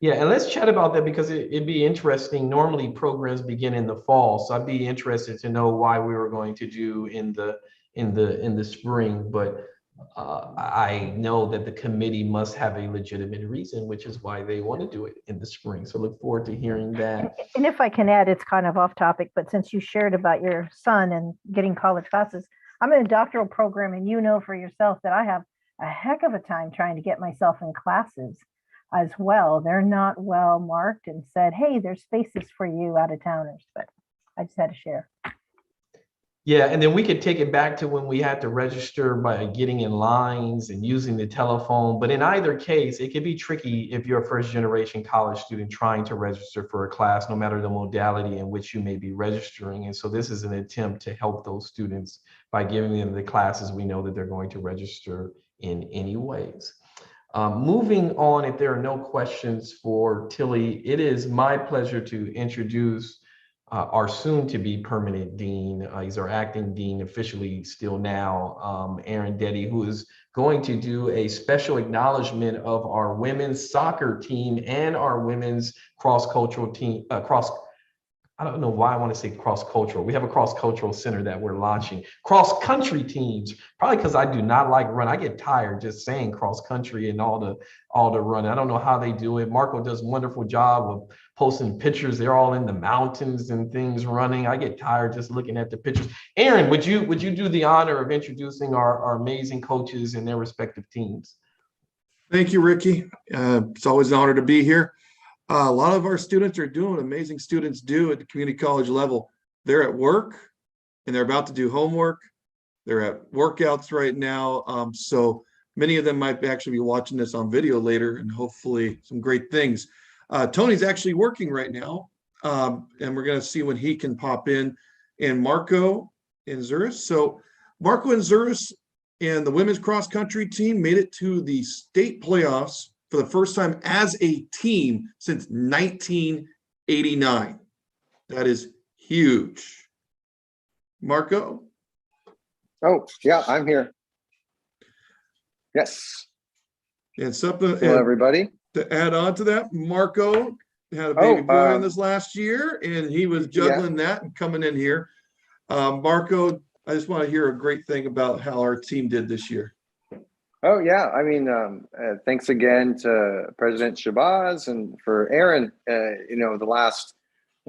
Yeah, and let's chat about that, because it'd be interesting. Normally programs begin in the fall, so I'd be interested to know why we were going to do in the spring. But I know that the committee must have a legitimate reason, which is why they want to do it in the spring. So look forward to hearing that. And if I can add, it's kind of off topic, but since you shared about your son and getting college classes, I'm in a doctoral program, and you know for yourself that I have a heck of a time trying to get myself in classes as well. They're not well marked and said, hey, there's spaces for you out of towners, but I just had to share. Yeah, and then we could take it back to when we had to register by getting in lines and using the telephone. But in either case, it can be tricky if you're a first generation college student trying to register for a class, no matter the modality in which you may be registering. And so this is an attempt to help those students by giving them the classes we know that they're going to register in anyways. Moving on, if there are no questions for Tilly, it is my pleasure to introduce our soon-to-be permanent dean. He's our acting dean officially still now, Aaron Deddy, who is going to do a special acknowledgement of our women's soccer team and our women's cross-cultural team, I don't know why I want to say cross-cultural. We have a cross-cultural center that we're launching. Cross-country teams, probably because I do not like run. I get tired just saying cross-country and all the running. I don't know how they do it. Marco does a wonderful job of posting pictures. They're all in the mountains and things running. I get tired just looking at the pictures. Aaron, would you do the honor of introducing our amazing coaches and their respective teams? Thank you, Ricky. It's always an honor to be here. A lot of our students are doing what amazing students do at the community college level. They're at work and they're about to do homework. They're at workouts right now. So many of them might actually be watching this on video later, and hopefully some great things. Tony's actually working right now, and we're going to see when he can pop in. And Marco and Zuris. So Marco and Zuris and the women's cross country team made it to the state playoffs for the first time as a team since 1989. That is huge. Marco? Oh, yeah, I'm here. Yes. And something Hello, everybody. to add on to that, Marco had a baby boy in this last year, and he was juggling that and coming in here. Marco, I just want to hear a great thing about how our team did this year. Oh, yeah. I mean, thanks again to President Shabazz and for Aaron, the last,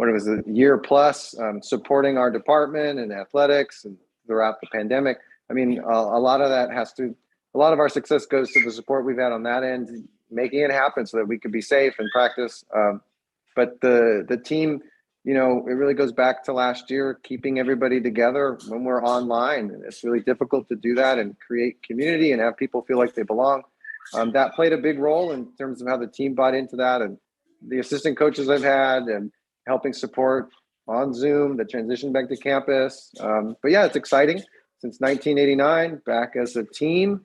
a year plus supporting our department and athletics and throughout the pandemic. I mean, a lot of our success goes to the support we've had on that end, making it happen so that we could be safe and practice. But the team, it really goes back to last year, keeping everybody together when we're online. And it's really difficult to do that and create community and have people feel like they belong. That played a big role in terms of how the team bought into that, and the assistant coaches I've had and helping support on Zoom, the transition back to campus. But yeah, it's exciting. Since 1989, back as a team,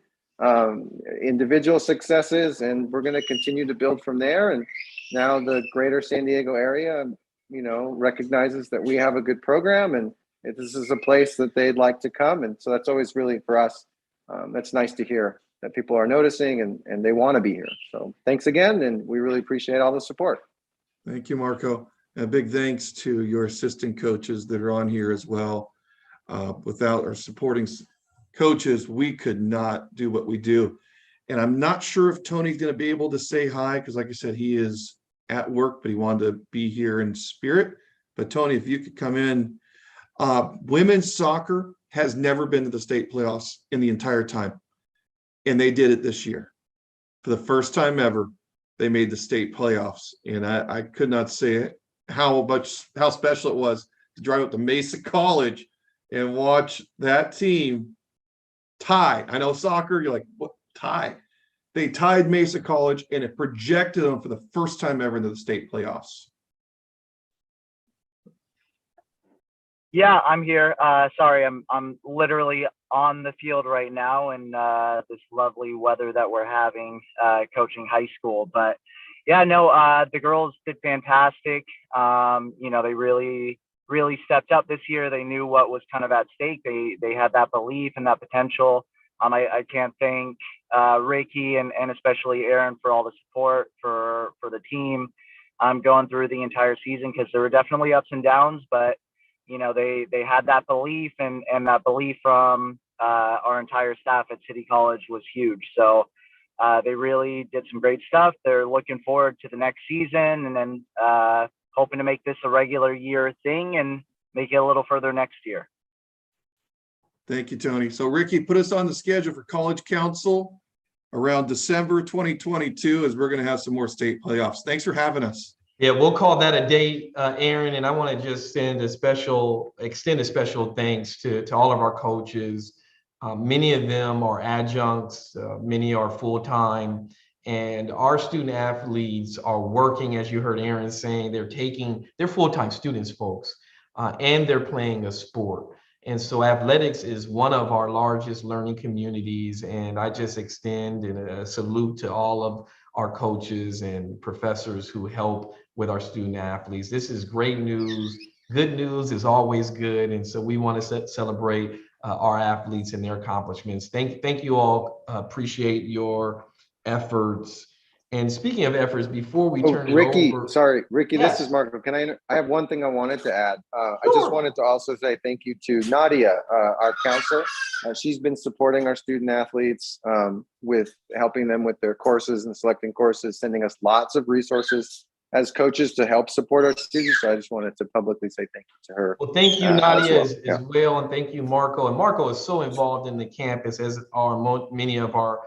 individual successes, and we're going to continue to build from there. And now the greater San Diego area, recognizes that we have a good program and this is a place that they'd like to come. And so that's always really for us. That's nice to hear that people are noticing and they want to be here. So thanks again. And we really appreciate all the support. Thank you, Marco. And a big thanks to your assistant coaches that are on here as well. Without our supporting coaches, we could not do what we do. And I'm not sure if Tony's going to be able to say hi, because like I said, he is at work, but he wanted to be here in spirit. But Tony, if you could come in. Women's soccer has never been to the state playoffs in the entire time. And they did it this year. For the first time ever, they made the state playoffs. And I could not say how special it was to drive up to Mesa College and watch that team tie. I know soccer, you're like, what, tie? They tied Mesa College, and it projected them for the first time ever into the state playoffs. Yeah, I'm here. Sorry, I'm literally on the field right now in this lovely weather that we're having, coaching high school. But yeah, no, the girls did fantastic. You know, they really stepped up this year. They knew what was kind of at stake. They had that belief and that potential. I can't thank Ricky and especially Aaron for all the support for the team going through the entire season, because there were definitely ups and downs, but you know, they had that belief, and that belief from our entire staff at City College was huge. So they really did some great stuff. They're looking forward to the next season, and then hoping to make this a regular year thing and make it a little further next year. Thank you, Tony. So Ricky, put us on the schedule for College Council around December 2022, as we're going to have some more state playoffs. Thanks for having us. Yeah, we'll call that a date, Aaron, and I want to just extend a special thanks to all of our coaches. Many of them are adjuncts, many are full-time, and our student athletes are working, as you heard Aaron saying, they're full-time students, folks, and they're playing a sport. And so athletics is one of our largest learning communities, and I just extend a salute to all of our coaches and professors who help with our student athletes. This is great news. Good news is always good. And so we want to celebrate our athletes and their accomplishments. Thank you all. Appreciate your efforts. And speaking of efforts, before we turn Ricky, it over. sorry, Ricky, Yes. This is Marco. I have one thing I wanted to add. I Sure. just wanted to also say thank you to Nadia, our counselor. She's been supporting our student athletes with helping them with their courses and selecting courses, sending us lots of resources as coaches to help support our students. So I just wanted to publicly say thank you to her. Well, thank you, Nadia, as Yeah. well. And thank you, Marco. And Marco is so involved in the campus, as are many of our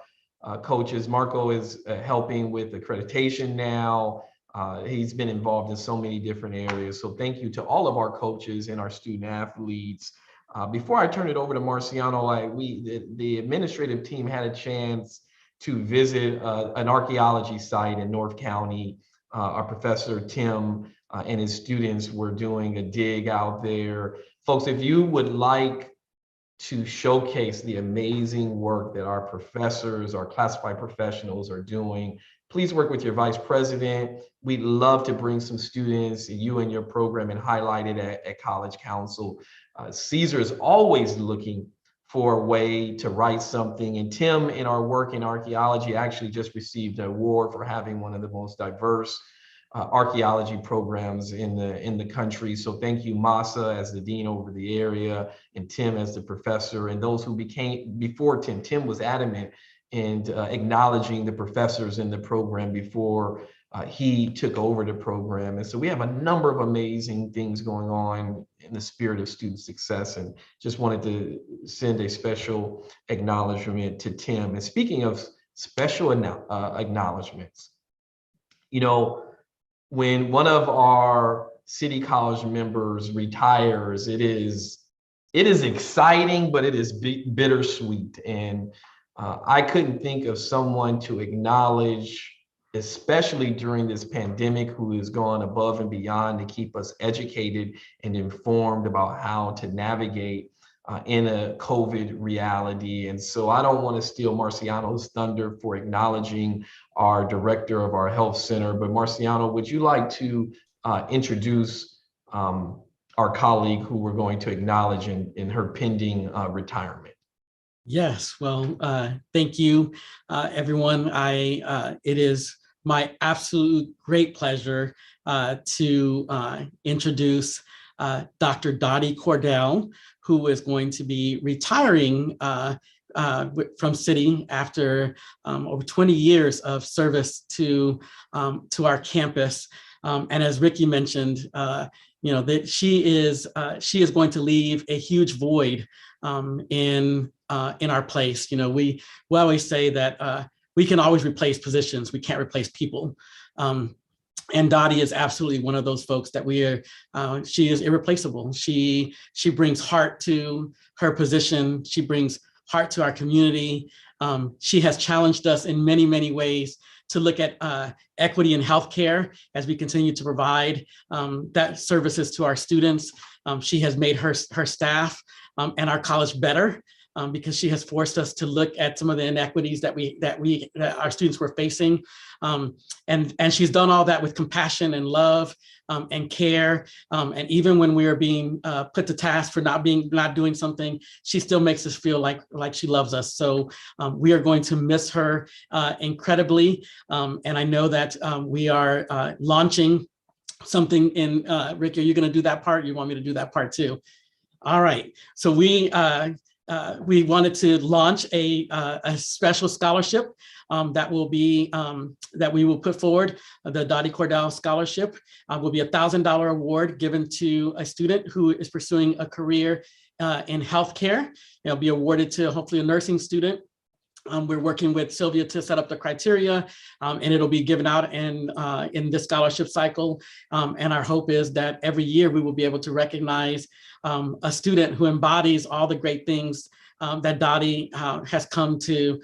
coaches. Marco is helping with accreditation now. He's been involved in so many different areas. So thank you to all of our coaches and our student athletes. Before I turn it over to Marciano, the administrative team had a chance to visit an archaeology site in North County. Our professor, Tim, and his students were doing a dig out there. Folks, if you would like to showcase the amazing work that our professors, our classified professionals are doing, please work with your vice president. We'd love to bring some students, you and your program, and highlight it at College Council. Caesar is always looking for a way to write something. And Tim, in our work in archaeology, actually just received an award for having one of the most diverse archaeology programs in the country. So thank you, Masa, as the dean over the area, and Tim as the professor, and those who became before Tim. Tim was adamant in acknowledging the professors in the program before he took over the program. And so we have a number of amazing things going on in the spirit of student success, and just wanted to send a special acknowledgement to Tim. And speaking of special acknowledgements, you know, when one of our City College members retires, it is exciting, but it is bittersweet. And I couldn't think of someone to acknowledge, especially during this pandemic, who has gone above and beyond to keep us educated and informed about how to navigate in a COVID reality. And so I don't want to steal Marciano's thunder for acknowledging our director of our health center, but Marciano, would you like to introduce our colleague who we're going to acknowledge in her pending retirement? Yes, well, thank you, everyone. It is my absolute great pleasure to introduce Dr. Dottie Cordell, who is going to be retiring from City after over 20 years of service to our campus. And as Ricky mentioned, you know, that she is going to leave a huge void in our place. You know, we always say that we can always replace positions, we can't replace people. And Dottie is absolutely one of those folks that she is irreplaceable. She brings heart to her position. She brings heart to our community. She has challenged us in many, many ways to look at equity in healthcare as we continue to provide that services to our students. She has made her staff and our college better because she has forced us to look at some of the inequities that our students were facing. And she's done all that with compassion and love and care. And even when we are being put to task for not doing something, she still makes us feel like she loves us. So we are going to miss her incredibly. And I know that we are launching something in, Ricky, are you going to do that part? You want me to do that part too? All right. So we wanted to launch a special scholarship that we will put forward. The Dottie Cordell Scholarship will be a $1,000 award given to a student who is pursuing a career in healthcare. It'll be awarded to hopefully a nursing student. We're working with Sylvia to set up the criteria, and it'll be given out in this scholarship cycle. And our hope is that every year we will be able to recognize a student who embodies all the great things that Dottie has come to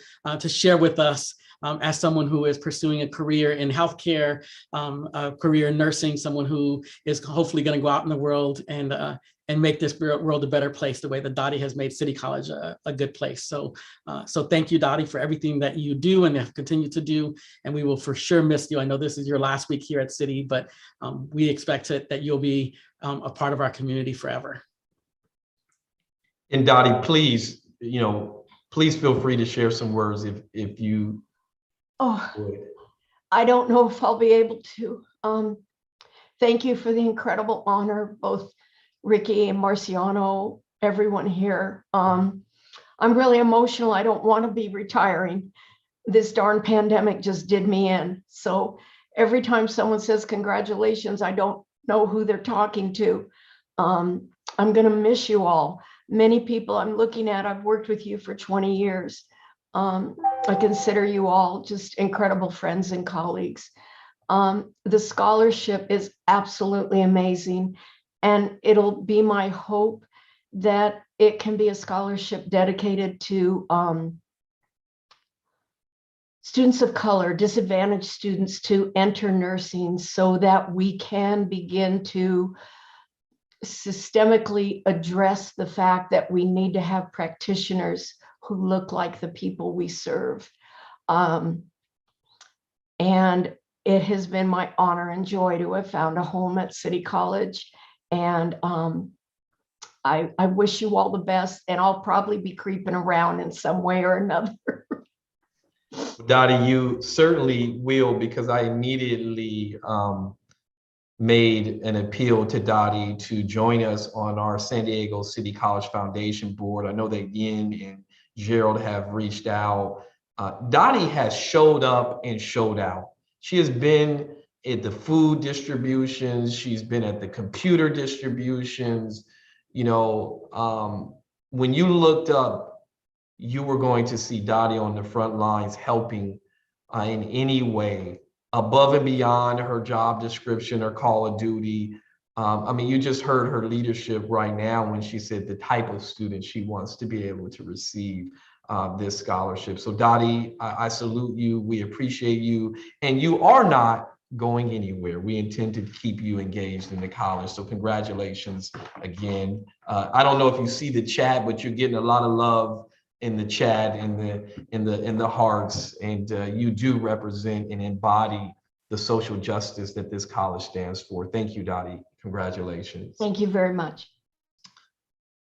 share with us as someone who is pursuing a career in healthcare, a career in nursing, someone who is hopefully going to go out in the world and make this world a better place the way that Dottie has made City College a good place. So thank you, Dottie, for everything that you do and have continued to do. And we will for sure miss you. I know this is your last week here at City, but we expect that you'll be a part of our community forever. And Dottie, please, please feel free to share some words if you would. I don't know if I'll be able to. Thank you for the incredible honor, both Ricky and Marciano, everyone here. I'm really emotional. I don't want to be retiring. This darn pandemic just did me in. So every time someone says congratulations, I don't know who they're talking to. I'm going to miss you all. Many people I'm looking at, I've worked with you for 20 years. I consider you all just incredible friends and colleagues. The scholarship is absolutely amazing. And it'll be my hope that it can be a scholarship dedicated to students of color, disadvantaged students to enter nursing so that we can begin to systemically address the fact that we need to have practitioners who look like the people we serve. And it has been my honor and joy to have found a home at City College. And I wish you all the best, and I'll probably be creeping around in some way or another. Dottie, you certainly will, because I immediately made an appeal to Dottie to join us on our San Diego City College Foundation board. I know that Yin and Gerald have reached out. Dottie has showed up and showed out. She has been at the food distributions. She's been at the computer distributions. When you looked up, you were going to see Dottie on the front lines helping in any way above and beyond her job description or call of duty. You just heard her leadership right now when she said the type of student she wants to be able to receive this scholarship. So Dottie, I salute you. We appreciate you. And you are not going anywhere. We intend to keep you engaged in the college. So congratulations again. I don't know if you see the chat, but you're getting a lot of love in the chat, in the hearts, and you do represent and embody the social justice that this college stands for. Thank you, Dottie. Congratulations. Thank you very much.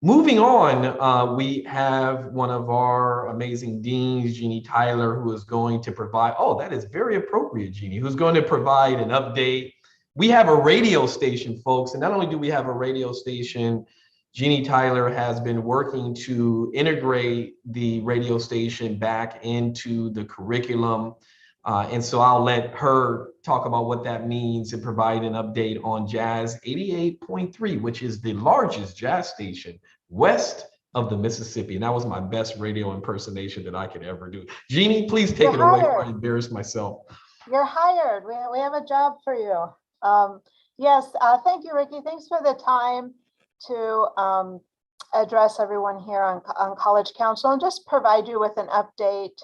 Moving on, we have one of our amazing deans, Jeannie Tyler, who is going to provide, that is very appropriate, Jeannie, who's going to provide an update. We have a radio station, folks, and not only do we have a radio station, Jeannie Tyler has been working to integrate the radio station back into the curriculum. And so I'll let her talk about what that means and provide an update on Jazz 88.3, which is the largest jazz station west of the Mississippi. And that was my best radio impersonation that I could ever do. Jeannie, please take it away before I embarrass myself. You're hired. We have a job for you. Yes, thank you, Ricky. Thanks for the time to address everyone here on College Council and just provide you with an update.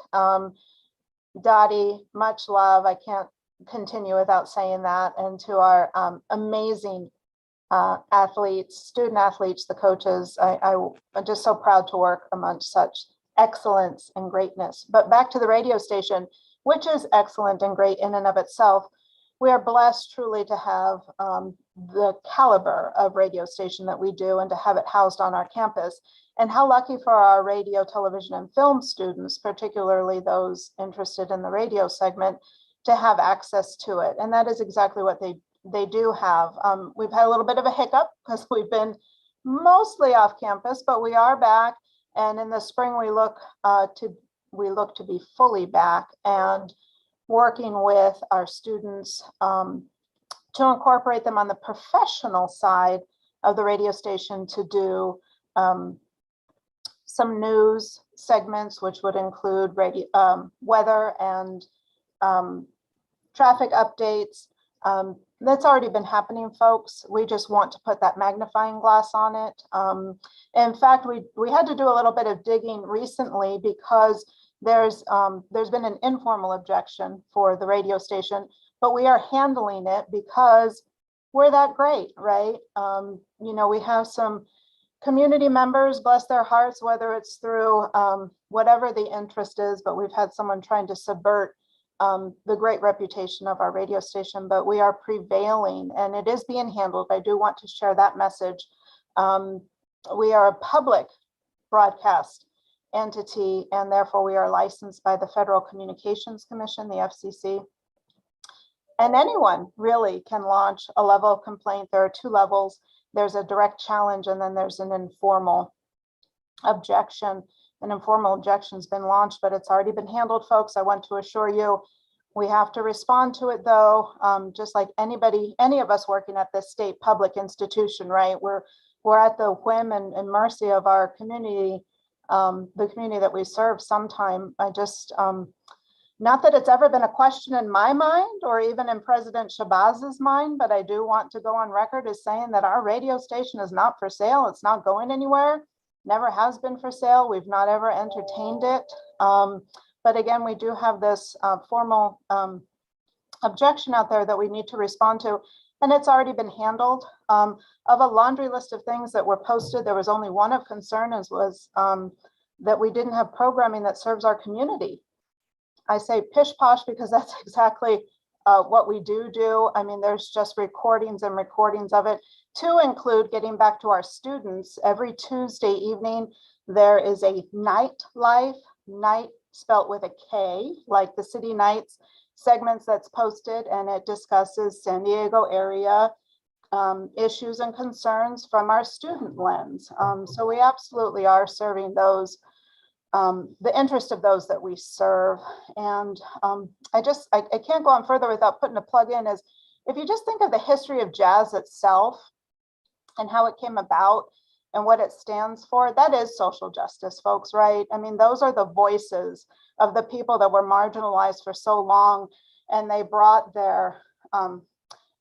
Dottie, much love. I can't continue without saying that. And to our amazing athletes, student athletes, the coaches, I'm just so proud to work amongst such excellence and greatness. But back to the radio station, which is excellent and great in and of itself. We are blessed truly to have the caliber of radio station that we do and to have it housed on our campus. And how lucky for our radio, television, and film students, particularly those interested in the radio segment, to have access to it. And that is exactly what they do have. We've had a little bit of a hiccup because we've been mostly off campus, but we are back. And in the spring, we look to be fully back and working with our students to incorporate them on the professional side of the radio station to do some news segments, which would include radio, weather and traffic updates. That's already been happening, folks. We just want to put that magnifying glass on it. In fact, we had to do a little bit of digging recently because there's been an informal objection for the radio station, but we are handling it because we're that great, right? You know, we have some community members, bless their hearts, whether it's through whatever the interest is, but we've had someone trying to subvert the great reputation of our radio station, but we are prevailing and it is being handled. I do want to share that message. We are a public broadcast entity and therefore we are licensed by the Federal Communications Commission, the FCC. And anyone really can launch a level of complaint. There are two levels. There's a direct challenge and then there's an informal objection. An informal objection's been launched, but it's already been handled, folks. I want to assure you, we have to respond to it though, just like any of us working at this state public institution, right? We're at the whim and mercy of our community, the community that we serve sometime. I just, not that it's ever been a question in my mind or even in President Shabazz's mind, but I do want to go on record as saying that our radio station is not for sale. It's not going anywhere. Never has been for sale. We've not ever entertained it. But again, we do have this formal objection out there that we need to respond to, and it's already been handled. Of a laundry list of things that were posted, there was only one of concern, as was that we didn't have programming that serves our community. I say pish posh because that's exactly what we do. I mean, there's just recordings and recordings of it. To include, getting back to our students, every Tuesday evening, there is a nightlife, night spelt with a K, like the City Nights segments that's posted, and it discusses San Diego area issues and concerns from our student lens. So we absolutely are serving those, the interest of those that we serve. And I can't go on further without putting a plug in, is if you just think of the history of jazz itself and how it came about and what it stands for, that is social justice, folks, right? I mean, those are the voices of the people that were marginalized for so long, and they brought their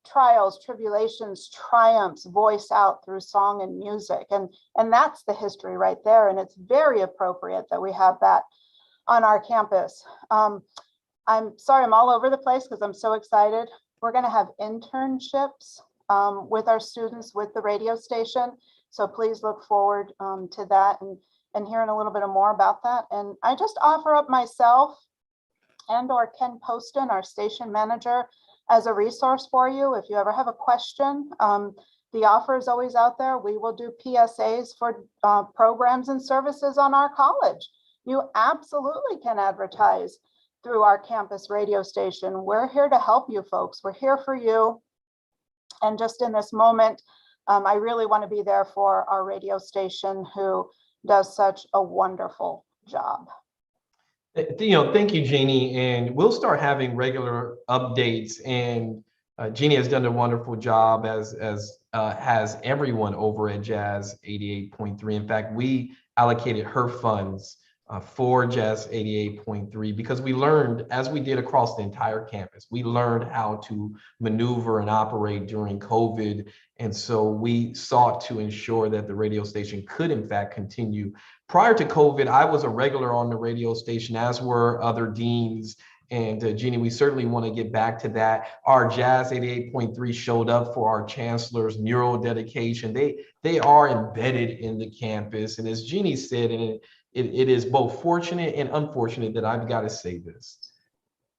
trials, tribulations, triumphs, voice out through song and music. And that's the history right there. And it's very appropriate that we have that on our campus. I'm sorry, I'm all over the place because I'm so excited. We're going to have internships with our students with the radio station. So please look forward to that and hearing a little bit more about that. And I just offer up myself and or Ken Poston, our station manager, as a resource for you. If you ever have a question, the offer is always out there. We will do PSAs for programs and services on our college. You absolutely can advertise through our campus radio station. We're here to help you folks. We're here for you. And just in this moment, I really want to be there for our radio station who does such a wonderful job. Thank you, Jeannie. And we'll start having regular updates. And Jeannie has done a wonderful job, as has everyone over at Jazz 88.3. In fact, we allocated her funds for Jazz 88.3, because we learned, as we did across the entire campus, we learned how to maneuver and operate during COVID. And so we sought to ensure that the radio station could in fact continue. Prior to COVID, I was a regular on the radio station, as were other deans. And Jeannie, we certainly want to get back to that. Our Jazz 88.3 showed up for our chancellor's mural dedication. They are embedded in the campus. And as Jeannie said, and it is both fortunate and unfortunate that I've got to say this.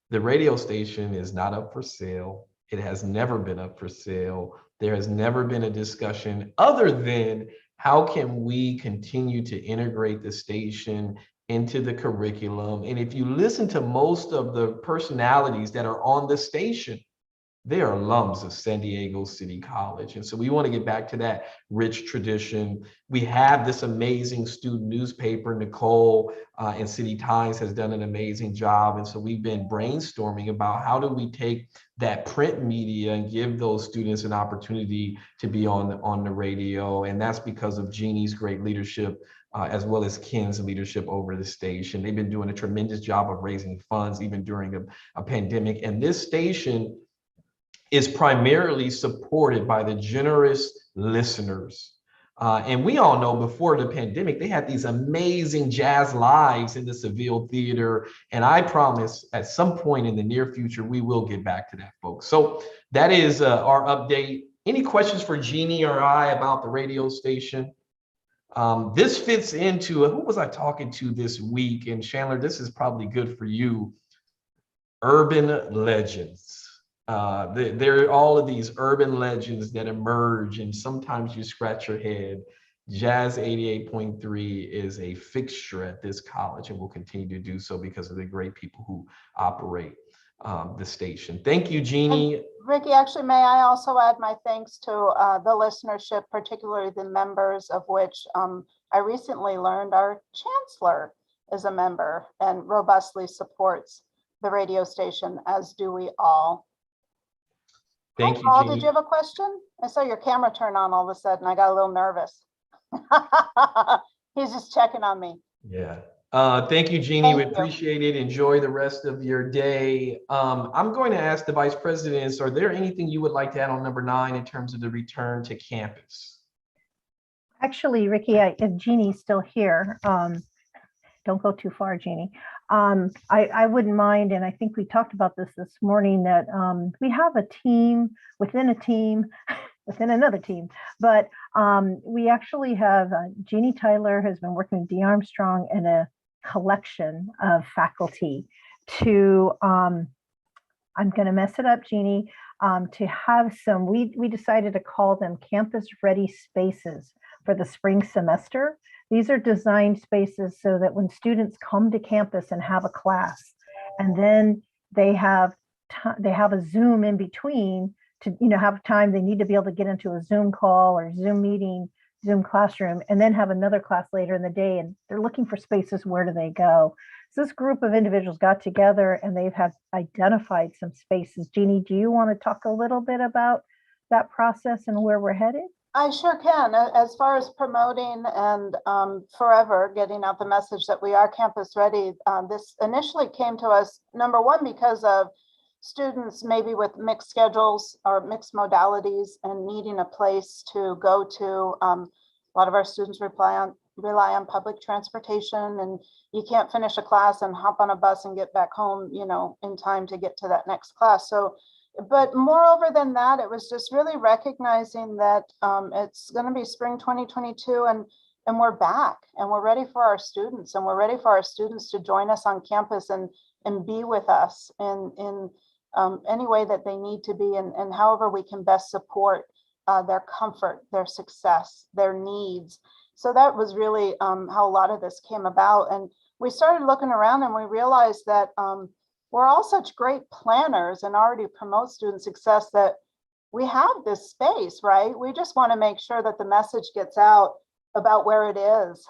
The radio station is not up for sale. It has never been up for sale. There has never been a discussion other than how can we continue to integrate the station into the curriculum. And if you listen to most of the personalities that are on the station, they are alums of San Diego City College. And so we want to get back to that rich tradition. We have this amazing student newspaper. Nicole in City Times has done an amazing job. And so we've been brainstorming about how do we take that print media and give those students an opportunity to be on the radio. And that's because of Jeannie's great leadership, as well as Ken's leadership over the station. They've been doing a tremendous job of raising funds even during a pandemic. And this station is primarily supported by the generous listeners. And we all know before the pandemic, they had these amazing jazz lives in the Seville Theater. And I promise at some point in the near future, we will get back to that, folks. So that is our update. Any questions for Jeannie or I about the radio station? This fits into, who was I talking to this week? And Chandler, this is probably good for you. Urban legends. There are all of these urban legends that emerge, and sometimes you scratch your head. Jazz 88.3 is a fixture at this college and will continue to do so because of the great people who operate the station. Thank you, Jeannie. And Ricky, actually, may I also add my thanks to the listenership, particularly the members, of which I recently learned our chancellor is a member and robustly supports the radio station, as do we all. Thank you, Paul, Jeannie. did you have a question? I saw your camera turn on all of a sudden. I got a little nervous. He's just checking on me. Yeah. Thank you, Jeannie. We appreciate it. Enjoy the rest of your day. I'm going to ask the vice presidents, are there anything you would like to add on number 9 in terms of the return to campus? Actually, Ricky, if Jeannie's still here, don't go too far, Jeannie. I wouldn't mind, and I think we talked about this morning, that we have a team within a team, within another team, but we actually have Jeannie Tyler has been working with Dee Armstrong and a collection of faculty to, I'm going to mess it up, Jeannie, to have some, we decided to call them campus ready spaces for the spring semester. These are designed spaces so that when students come to campus and have a class, and then they have a Zoom in between to have time, they need to be able to get into a Zoom call or Zoom meeting, Zoom classroom, and then have another class later in the day, and they're looking for spaces. Where do they go? So this group of individuals got together and they've identified some spaces. Jeannie, do you want to talk a little bit about that process and where we're headed? I sure can. As far as promoting and forever getting out the message that we are campus ready, this initially came to us, number one, because of students maybe with mixed schedules or mixed modalities and needing a place to go to. A lot of our students rely on public transportation, and you can't finish a class and hop on a bus and get back home, in time to get to that next class. So, but moreover than that, it was just really recognizing that it's going to be spring 2022 and we're back and we're ready for our students, and we're ready for our students to join us on campus and be with us in any way that they need to be, and however we can best support their comfort, their success, their needs. So that was really how a lot of this came about. And we started looking around and we realized that we're all such great planners and already promote student success that we have this space, right? We just want to make sure that the message gets out about where it is.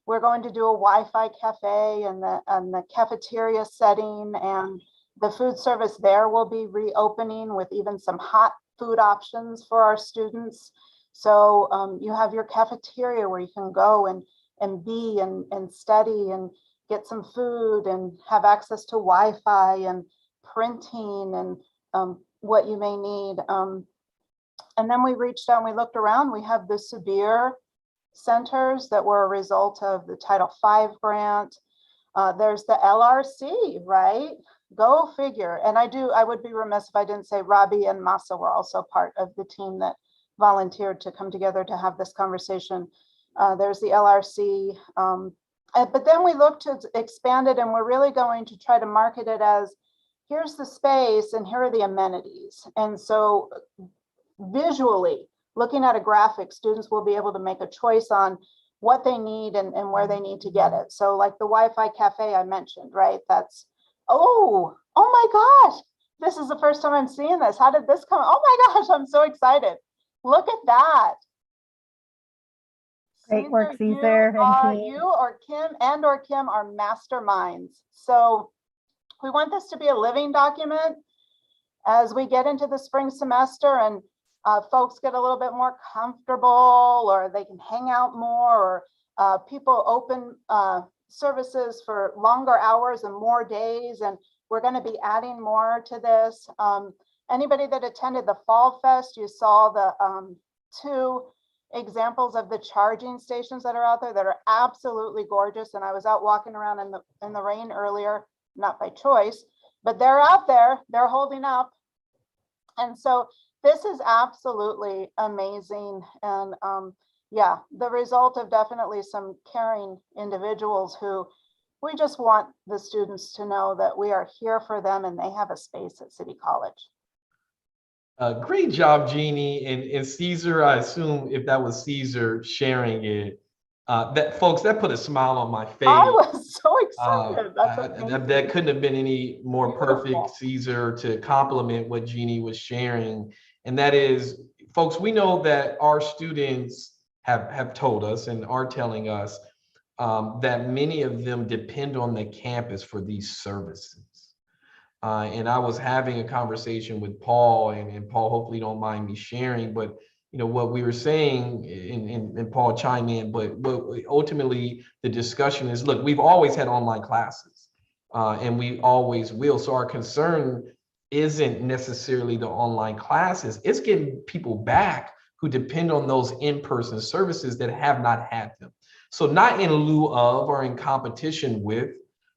We're going to do a Wi-Fi cafe and the cafeteria setting, and the food service there will be reopening with even some hot food options for our students. So you have your cafeteria where you can go and be and study and get some food and have access to Wi-Fi and printing and what you may need. And then we reached out and we looked around. We have the severe centers that were a result of the Title V grant. There's the LRC, right? Go figure. And I would be remiss if I didn't say Robbie and Masa were also part of the team that volunteered to come together to have this conversation. There's the LRC. But then we looked to expand it, and we're really going to try to market it as, here's the space and here are the amenities. And so visually, looking at a graphic, students will be able to make a choice on what they need and where they need to get it. So like the Wi-Fi cafe I mentioned, right? That's, oh my gosh, this is the first time I'm seeing this. How did this come? Oh my gosh, I'm so excited. Look at that. Great work, Caesar and team. You or Kim are masterminds. So we want this to be a living document as we get into the spring semester and folks get a little bit more comfortable, or they can hang out more, or people open services for longer hours and more days. And we're going to be adding more to this. Anybody that attended the Fall Fest, you saw the 2 examples of the charging stations that are out there that are absolutely gorgeous. And I was out walking around in the rain earlier, not by choice, but they're out there, they're holding up. And so this is absolutely amazing. And yeah, the result of definitely some caring individuals who we just want the students to know that we are here for them and they have a space at City College. Great job, Jeannie. And Caesar, I assume if that was Caesar sharing it, that put a smile on my face. I was so excited. That couldn't have been any more perfect, Caesar, to compliment what Jeannie was sharing. And that is, folks, we know that our students have told us and are telling us that many of them depend on the campus for these services. And I was having a conversation with Paul, and Paul, hopefully don't mind me sharing, but what we were saying, and Paul chime in, but ultimately the discussion is, look, we've always had online classes and we always will. So our concern isn't necessarily the online classes, it's getting people back who depend on those in-person services that have not had them. So not in lieu of or in competition with,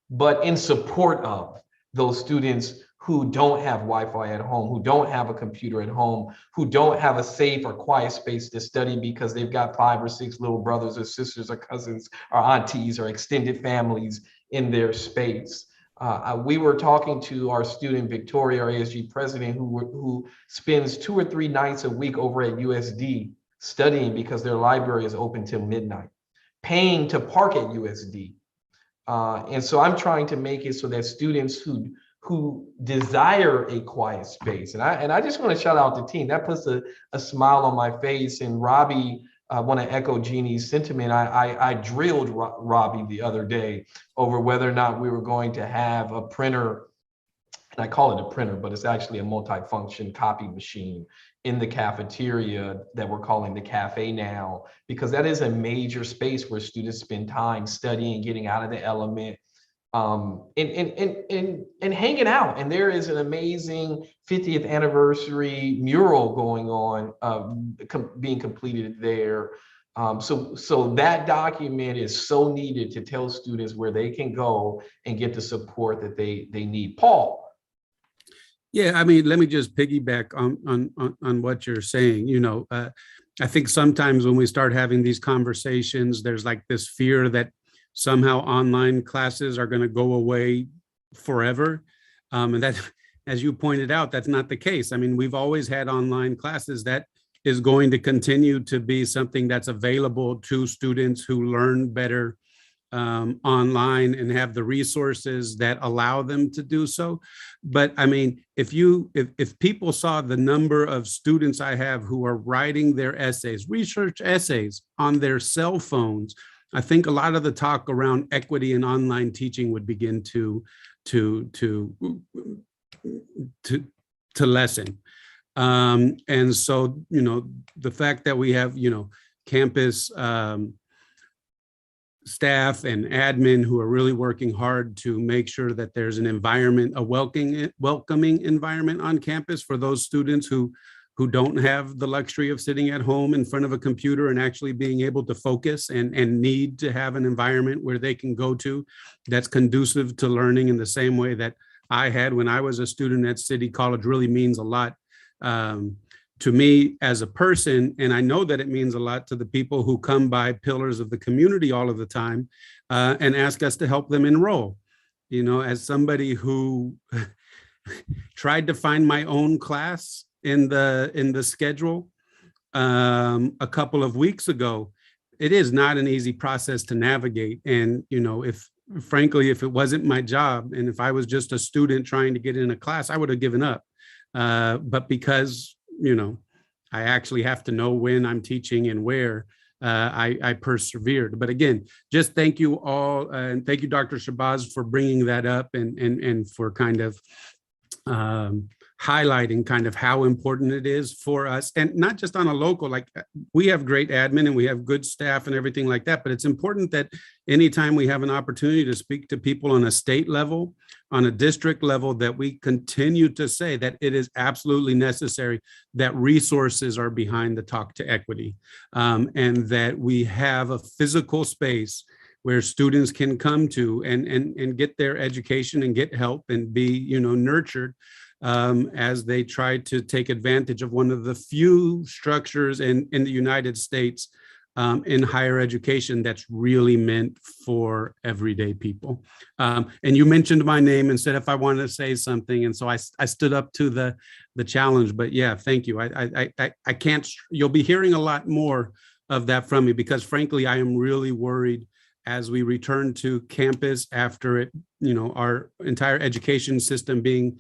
but in support of those students who don't have Wi-Fi at home, who don't have a computer at home, who don't have a safe or quiet space to study because they've got 5 or 6 little brothers or sisters or cousins or aunties or extended families in their space. We were talking to our student, Victoria, our ASG president, who spends 2 or 3 nights a week over at USD studying because their library is open till midnight, paying to park at USD. And so I'm trying to make it so that students who desire a quiet space, and I just want to shout out the team that puts a smile on my face. And Robbie, I want to echo Jeannie's sentiment. I drilled Robbie the other day over whether or not we were going to have a printer, and I call it a printer, but it's actually a multi-function copy machine in the cafeteria that we're calling the cafe now, because that is a major space where students spend time studying, getting out of the element, and hanging out. And there is an amazing 50th anniversary mural going on, being completed there. So that document is so needed to tell students where they can go and get the support that they need. Paul. Yeah, I mean, let me just piggyback on what you're saying. I think sometimes when we start having these conversations, there's like this fear that somehow online classes are going to go away forever. And that, as you pointed out, that's not the case. I mean, we've always had online classes. That is going to continue to be something that's available to students who learn better online and have the resources that allow them to do so. But I mean, if people saw the number of students I have who are writing their essays, research essays on their cell phones, I think a lot of the talk around equity in online teaching would begin to lessen. And so, the fact that we have, campus staff and admin who are really working hard to make sure that there's an environment, a welcoming environment on campus for those students who don't have the luxury of sitting at home in front of a computer and actually being able to focus and need to have an environment where they can go to that's conducive to learning in the same way that I had when I was a student at City College. Really means a lot to me as a person, and I know that it means a lot to the people who come by pillars of the community all of the time and ask us to help them enroll. You know, as somebody who tried to find my own class in the schedule a couple of weeks ago, it is not an easy process to navigate. And, you know, frankly, if it wasn't my job and if I was just a student trying to get in a class, I would have given up. But because, you know, I actually have to know when I'm teaching and where, I persevered. But again, just thank you all. And thank you, Dr. Shabazz, for bringing that up and for kind of highlighting kind of how important it is for us, and not just on a local, like we have great admin and we have good staff and everything like that, but it's important that anytime we have an opportunity to speak to people on a state level, on a district level, that we continue to say that it is absolutely necessary that resources are behind the Talk to Equity, and that we have a physical space where students can come to and get their education and get help and be, you know, nurtured as they try to take advantage of one of the few structures in the United States in higher education that's really meant for everyday people. And you mentioned my name and said if I wanted to say something, and so I stood up to the challenge. But yeah, thank you. I can't. You'll be hearing a lot more of that from me, because frankly, I am really worried as we return to campus after it, you know, our entire education system being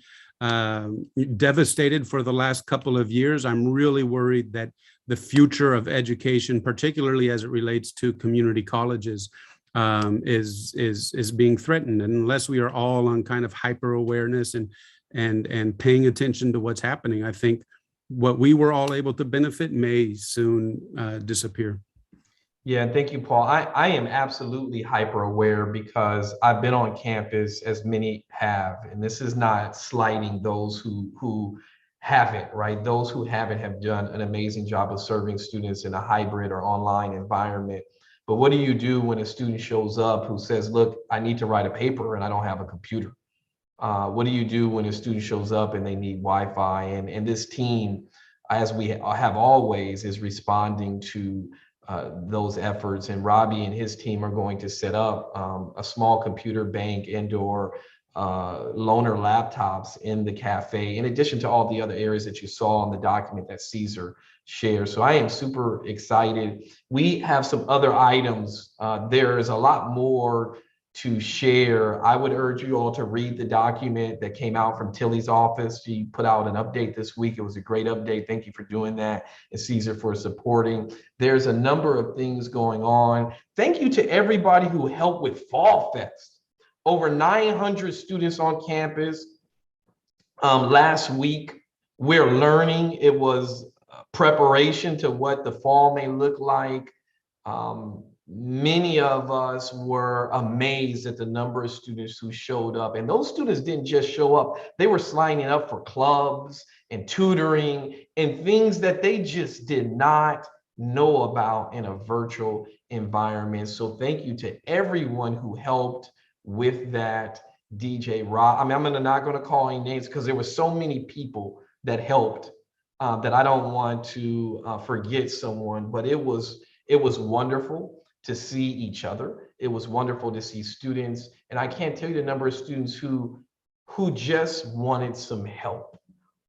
devastated for the last couple of years. I'm really worried that the future of education, particularly as it relates to community colleges, is being threatened. And unless we are all on kind of hyper awareness and paying attention to what's happening, I think what we were all able to benefit may soon disappear. Yeah, thank you, Paul. I am absolutely hyper aware because I've been on campus, as many have, and this is not slighting those who haven't, right? Those who haven't have done an amazing job of serving students in a hybrid or online environment. But what do you do when a student shows up who says, look, I need to write a paper and I don't have a computer? What do you do when a student shows up and they need Wi-Fi? And this team, as we have always, is responding to those efforts, and Robbie and his team are going to set up a small computer bank, indoor loaner laptops in the cafe, in addition to all the other areas that you saw on the document that Caesar shared. So I am super excited. We have some other items. There is a lot more to share. I would urge you all to read the document that came out from Tilly's office. She put out an update this week. It was a great update. Thank you for doing that, and Caesar for supporting. There's a number of things going on. Thank you to everybody who helped with Fall Fest. Over 900 students on campus last week. We're learning. It was preparation to what the fall may look like. Many of us were amazed at the number of students who showed up, and those students didn't just show up. They were signing up for clubs and tutoring and things that they just did not know about in a virtual environment. So thank you to everyone who helped with that. DJ Rob, I mean, I'm not going to call any names because there were so many people that helped that I don't want to forget someone, but it was wonderful to see each other. It was wonderful to see students, and I can't tell you the number of students who just wanted some help.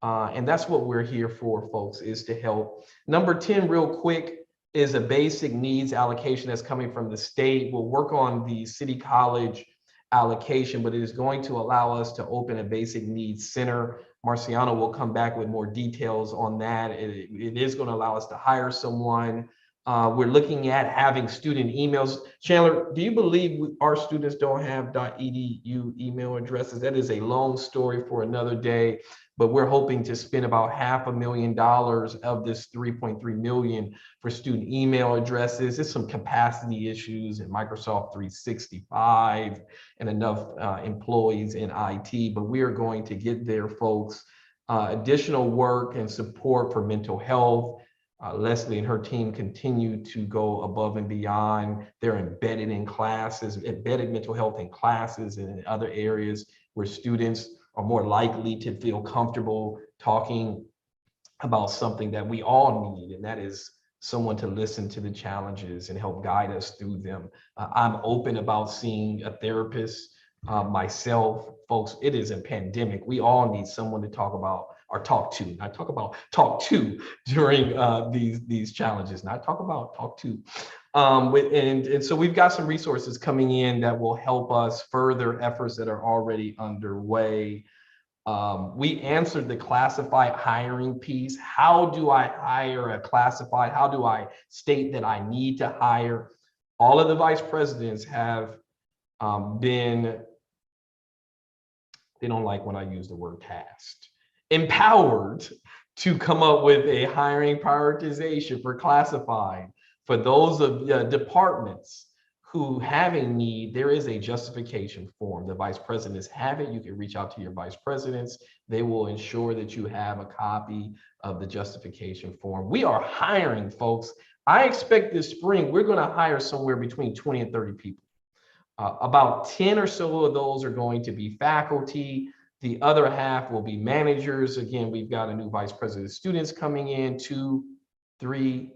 And that's what we're here for, folks, is to help. Number 10, real quick, is a basic needs allocation that's coming from the state. We'll work on the City College allocation, but it is going to allow us to open a basic needs center. Marciano will come back with more details on that. It is going to allow us to hire someone We're looking at having student emails. Chandler, do you believe our students don't have .edu email addresses? That is a long story for another day, but we're hoping to spend about $500,000 of this 3.3 million for student email addresses. There's some capacity issues in Microsoft 365 and enough employees in IT, but we are going to get there, folks. Additional work and support for mental health. Leslie and her team continue to go above and beyond. They're embedded in classes, embedded mental health in classes and in other areas where students are more likely to feel comfortable talking about something that we all need, and that is someone to listen to the challenges and help guide us through them. I'm open about seeing a therapist myself. Folks, it is a pandemic. We all need someone to talk about or talk to, not talk about, talk to during these challenges, not talk about, talk to. And so we've got some resources coming in that will help us further efforts that are already underway. We answered the classified hiring piece. How do I hire a classified? How do I state that I need to hire? All of the vice presidents have been, they don't like when I use the word tasked, empowered to come up with a hiring prioritization for classified. For those of departments who have a need, there is a justification form. The vice presidents have it. You can reach out to your vice presidents. They will ensure that you have a copy of the justification form. We are hiring, folks. I expect this spring, we're going to hire somewhere between 20 and 30 people. About 10 or so of those are going to be faculty. The other half will be managers. Again, we've got a new vice president of students coming in, 2, 3,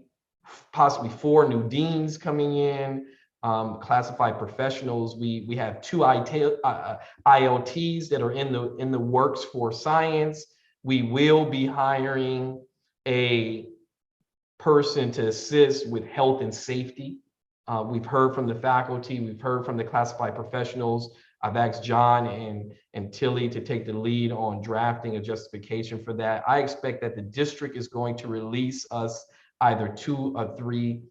possibly 4 new deans coming in, classified professionals. We have 2 ILTs that are in the works for science. We will be hiring a person to assist with health and safety. We've heard from the faculty, we've heard from the classified professionals. I've asked John and Tilly to take the lead on drafting a justification for that. I expect that the district is going to release us either 2 or 3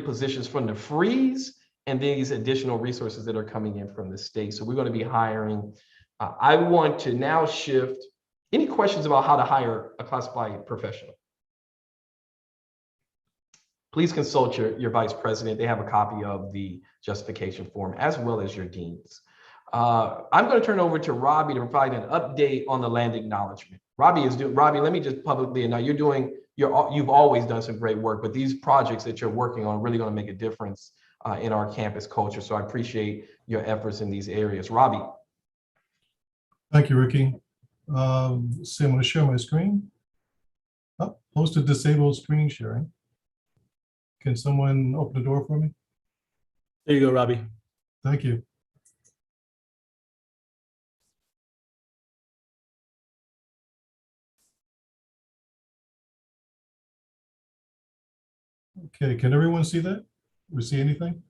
positions from the freeze and these additional resources that are coming in from the state. So we're going to be hiring. I want to now shift. Any questions about how to hire a classified professional? Please consult your vice president. They have a copy of the justification form as well as your deans. I'm going to turn over to Robbie to provide an update on the land acknowledgement. Robbie, let me just publicly announce you've always done some great work, but these projects that you're working on are really going to make a difference in our campus culture. So I appreciate your efforts in these areas. Robbie. Thank you, Ricky. So I'm going to share my screen. Host a disabled screen sharing. Can someone open the door for me? There you go, Robbie. Thank you. Okay, can everyone see that? We see anything?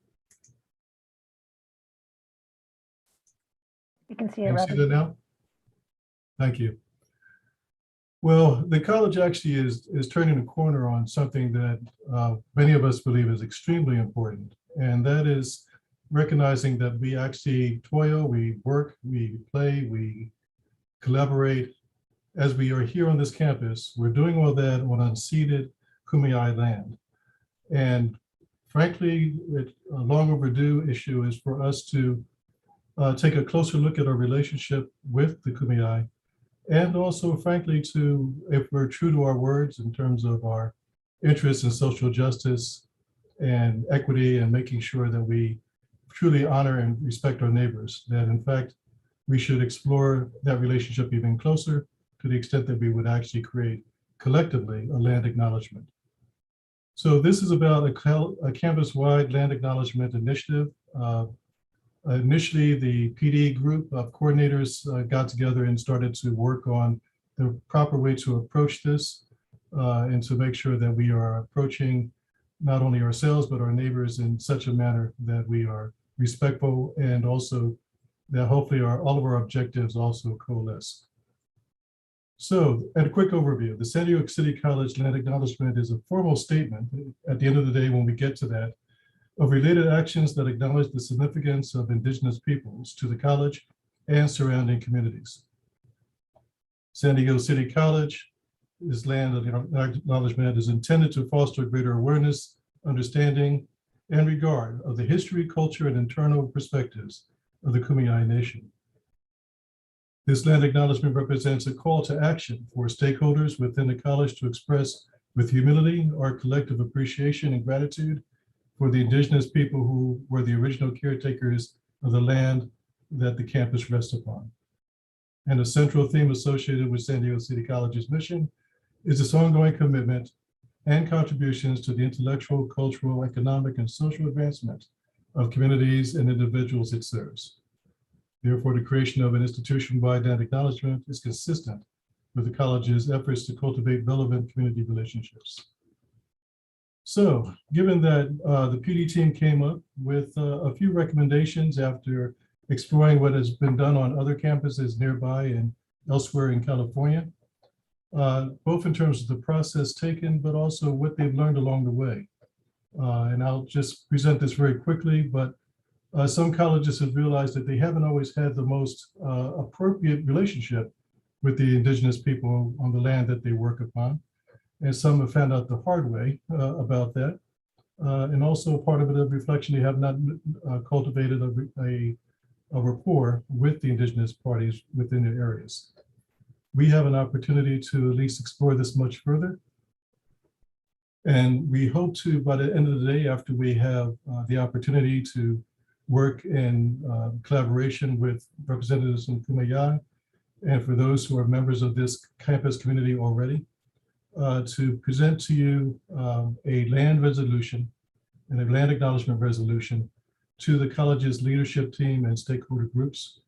You can see it, Can you Robbie. see that now? Thank you. Well, the college actually is turning a corner on something that many of us believe is extremely important, and that is recognizing that we actually toil, we work, we play, we collaborate. As we are here on this campus, we're doing all that on unceded Kumeyaay land. And frankly, a long overdue issue is for us to take a closer look at our relationship with the Kumeyaay. And also, frankly, if we're true to our words in terms of our interest in social justice and equity and making sure that we truly honor and respect our neighbors, that in fact, we should explore that relationship even closer to the extent that we would actually create collectively a land acknowledgement. So this is about a campus-wide land acknowledgement initiative. Initially, the PD group of coordinators got together and started to work on the proper way to approach this and to make sure that we are approaching not only ourselves, but our neighbors in such a manner that we are respectful and also that hopefully all of our objectives also coalesce. So, at a quick overview, the San Diego City College Land Acknowledgement is a formal statement at the end of the day when we get to that, of related actions that acknowledge the significance of Indigenous peoples to the college and surrounding communities. San Diego City College land acknowledgement is intended to foster greater awareness, understanding, and regard of the history, culture, and internal perspectives of the Kumeyaay Nation. This land acknowledgement represents a call to action for stakeholders within the college to express with humility our collective appreciation and gratitude for the Indigenous people who were the original caretakers of the land that the campus rests upon. And a central theme associated with San Diego City College's mission is its ongoing commitment and contributions to the intellectual, cultural, economic, and social advancement of communities and individuals it serves. Therefore, the creation of an institution-wide land acknowledgement is consistent with the college's efforts to cultivate relevant community relationships. So, given that the PD team came up with a few recommendations after exploring what has been done on other campuses nearby and elsewhere in California, both in terms of the process taken, but also what they've learned along the way. And I'll just present this very quickly, but some colleges have realized that they haven't always had the most appropriate relationship with the Indigenous people on the land that they work upon. And some have found out the hard way about that. And also part of it of reflection, they have not cultivated a rapport with the Indigenous parties within their areas. We have an opportunity to at least explore this much further. And we hope to, by the end of the day, after we have the opportunity to work in collaboration with representatives from Kumeyaay, and for those who are members of this campus community already, to present to you a land resolution and a land acknowledgement resolution to the college's leadership team and stakeholder groups,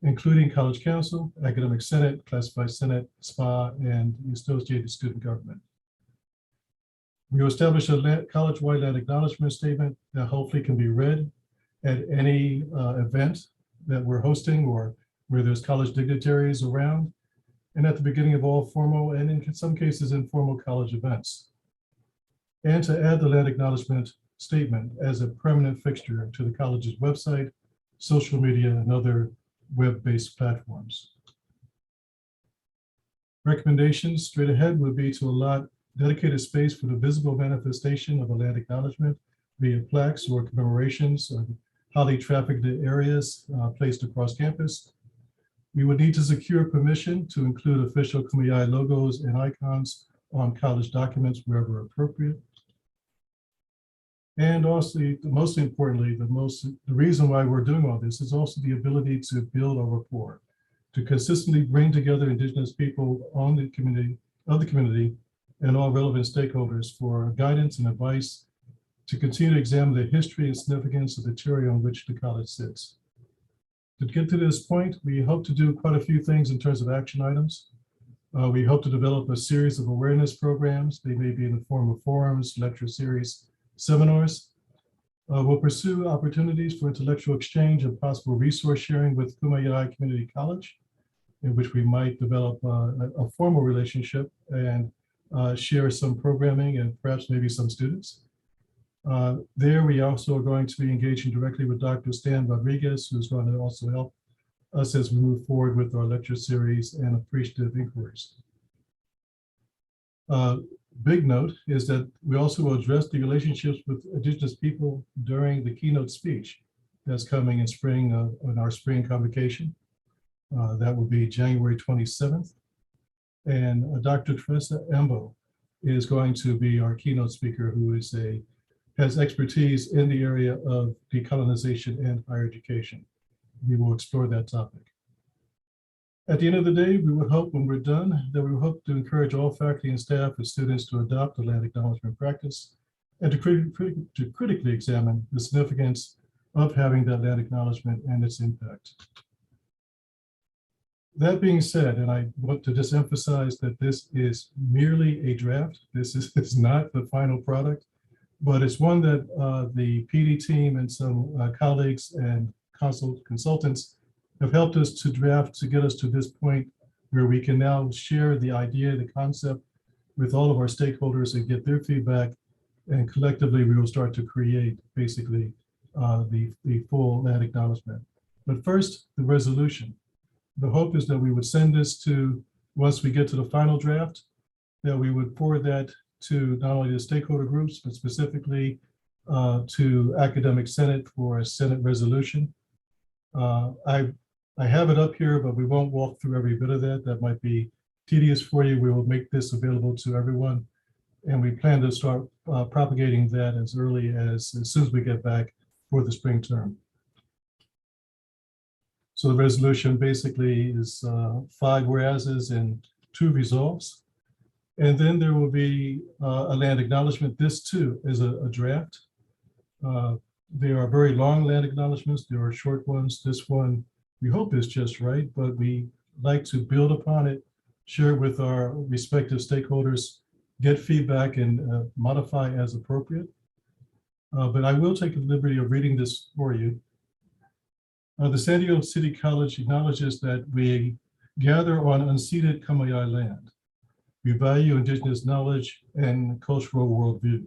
including College Council, Academic Senate, Classified Senate, SPA, and the Associated Student Government. We will establish a college-wide land acknowledgement statement that hopefully can be read at any event that we're hosting or where there's college dignitaries around, and at the beginning of all formal and in some cases informal college events. And to add the land acknowledgement statement as a permanent fixture to the college's website, social media, and other web-based platforms. Recommendations straight ahead would be to allot dedicated space for the visible manifestation of a land acknowledgement via plaques or commemorations of highly trafficked areas placed across campus. We would need to secure permission to include official Kumeyaay logos and icons on college documents wherever appropriate. And also, most importantly, the reason why we're doing all this is also the ability to build a rapport, to consistently bring together Indigenous people on the community, and all relevant stakeholders for guidance and advice to continue to examine the history and significance of the terrain on which the college sits. To get to this point, we hope to do quite a few things in terms of action items. We hope to develop a series of awareness programs. They may be in the form of forums, lecture series, seminars. We'll pursue opportunities for intellectual exchange and possible resource sharing with Kumeyaay Community College, in which we might develop a formal relationship and share some programming and perhaps maybe some students. There, we also are going to be engaging directly with Dr. Stan Rodriguez, who's going to also help us as we move forward with our lecture series and appreciative inquiries. Big note is that we also will address the relationships with Indigenous people during the keynote speech that's coming in spring, in our spring convocation. That will be January 27th. And Dr. Teresa Embo is going to be our keynote speaker, who has expertise in the area of decolonization and higher education. We will explore that topic. At the end of the day, we would hope when we're done that we would hope to encourage all faculty and staff and students to adopt the land acknowledgement practice and to critically examine the significance of having that land acknowledgement and its impact. That being said, and I want to just emphasize that this is merely a draft. This is not the final product, but it's one that the PD team and some colleagues and consultants have helped us to draft to get us to this point where we can now share the idea, the concept with all of our stakeholders and get their feedback. And collectively, we will start to create basically the full land acknowledgement. But first, the resolution. The hope is that we would send this to, once we get to the final draft, that we would forward that to not only the stakeholder groups, but specifically to Academic Senate for a Senate resolution. I have it up here, but we won't walk through every bit of that. That might be tedious for you. We will make this available to everyone. And we plan to start propagating that as early as soon as we get back for the spring term. So the resolution basically is 5 whereases and 2 resolves. And then there will be a land acknowledgement. This too is a draft. There are very long land acknowledgements. There are short ones. This one we hope is just right, but we like to build upon it, share it with our respective stakeholders, get feedback and modify as appropriate. But I will take the liberty of reading this for you. The San Diego City College acknowledges that we gather on unceded Kumeyaay land. We value Indigenous knowledge and cultural worldview.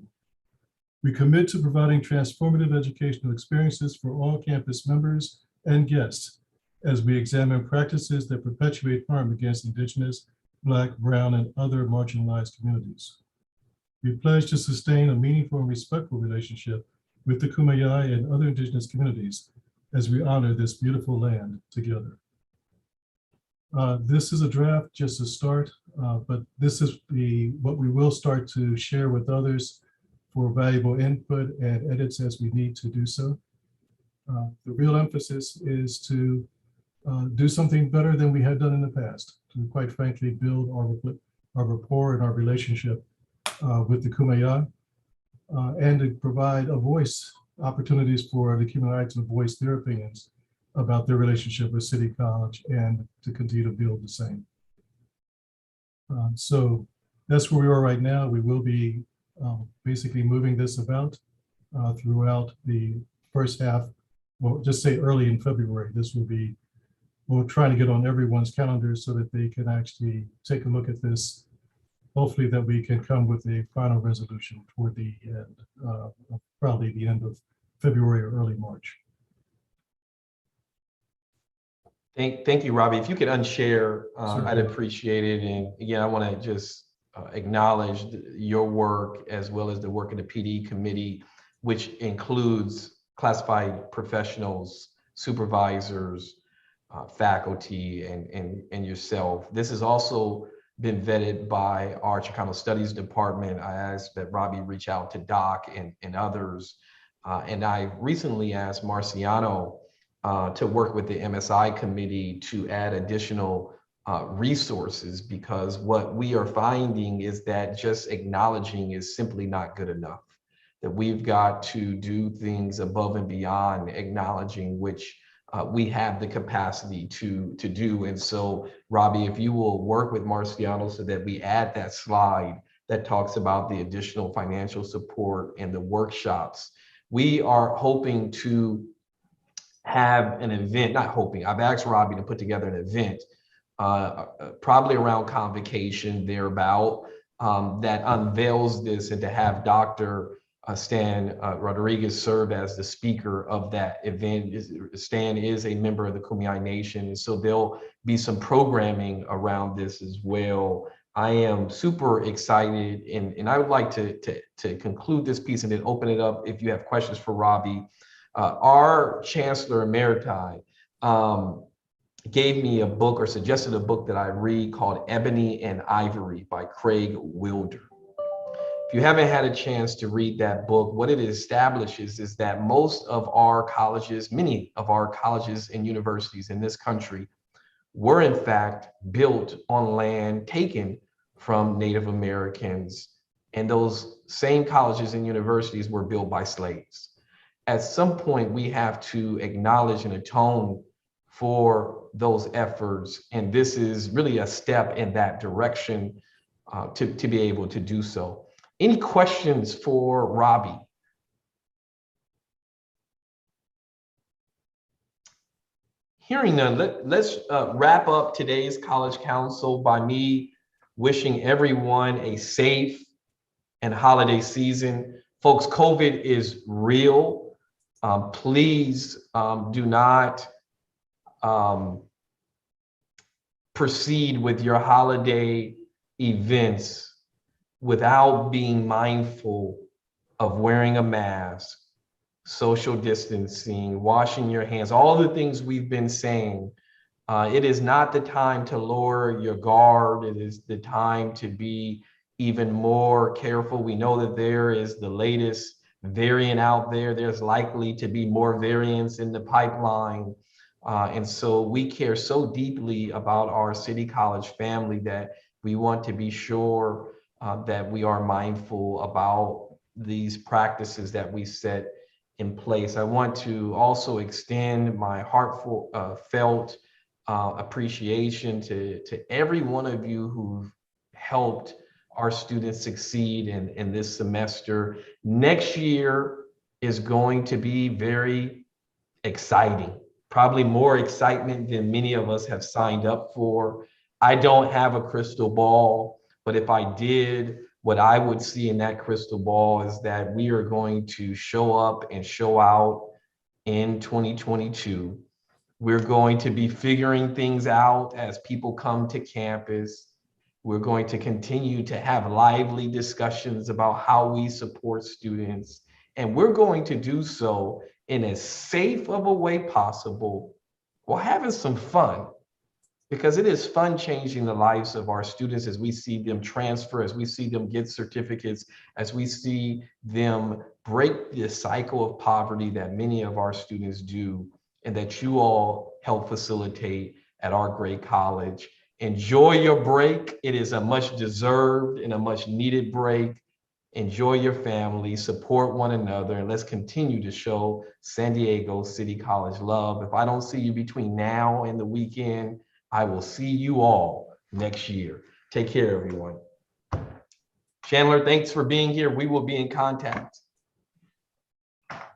We commit to providing transformative educational experiences for all campus members and guests as we examine practices that perpetuate harm against Indigenous, Black, Brown, and other marginalized communities. We pledge to sustain a meaningful and respectful relationship with the Kumeyaay and other Indigenous communities as we honor this beautiful land together. This is a draft, just a start, but this is what we will start to share with others for valuable input and edits as we need to do so. The real emphasis is to do something better than we had done in the past, to quite frankly build our rapport and our relationship with the Kumeyaay, and to provide a voice, opportunities for the Kumeyaay to voice their opinions about their relationship with City College and to continue to build the same. So that's where we are right now. We will be basically moving this about throughout the first half, well, just say early in February. This will be, we'll try to get on everyone's calendar so that they can actually take a look at this. Hopefully that we can come with a final resolution toward the end, probably the end of February or early March. Thank you, Robbie. If you could unshare, I'd appreciate it. And again, I want to just acknowledge your work as well as the work of the PD committee, which includes classified professionals, supervisors, faculty, and yourself. This has also been vetted by our Chicano Studies Department. I asked that Robbie reach out to Doc and others. And I recently asked Marciano to work with the MSI committee to add additional resources, because what we are finding is that just acknowledging is simply not good enough. That we've got to do things above and beyond acknowledging, which we have the capacity to do. And so, Robbie, if you will work with Marciano so that we add that slide that talks about the additional financial support and the workshops. We are hoping to have an event, not hoping, I've asked Robbie to put together an event, probably around convocation thereabout, that unveils this, and to have Dr. Stan Rodriguez serve as the speaker of that event. Stan is a member of the Kumeyaay Nation, and so there'll be some programming around this as well. I am super excited, and I would like to conclude this piece and then open it up if you have questions for Robbie. Our Chancellor Emeriti gave me a book, or suggested a book that I read, called Ebony and Ivory by Craig Wilder. If you haven't had a chance to read that book, what it establishes is that most of our colleges, many of our colleges and universities in this country were in fact built on land taken from Native Americans, and those same colleges and universities were built by slaves. At some point, we have to acknowledge and atone for those efforts, and this is really a step in that direction to be able to do so. Any questions for Robbie? Hearing none, let's wrap up today's College Council by me wishing everyone a safe and holiday season. Folks, COVID is real. Please do not proceed with your holiday events without being mindful of wearing a mask, social distancing, washing your hands, all the things we've been saying. It is not the time to lower your guard. It is the time to be even more careful. We know that there is the latest variant out there. There's likely to be more variants in the pipeline. And so we care so deeply about our City College family that we want to be sure that we are mindful about these practices that we set in place. I want to also extend my heartfelt appreciation to every one of you who've helped our students succeed in this semester. Next year is going to be very exciting, probably more excitement than many of us have signed up for. I don't have a crystal ball, but if I did, what I would see in that crystal ball is that we are going to show up and show out in 2022. We're going to be figuring things out as people come to campus. We're going to continue to have lively discussions about how we support students. And we're going to do so in as safe of a way possible while having some fun, because it is fun changing the lives of our students as we see them transfer, as we see them get certificates, as we see them break the cycle of poverty that many of our students do and that you all help facilitate at our great college. Enjoy your break. It is a much deserved and a much needed break. Enjoy your family, support one another, and let's continue to show San Diego City College love. If I don't see you between now and the weekend, I will see you all next year. Take care, everyone. Chandler, thanks for being here. We will be in contact.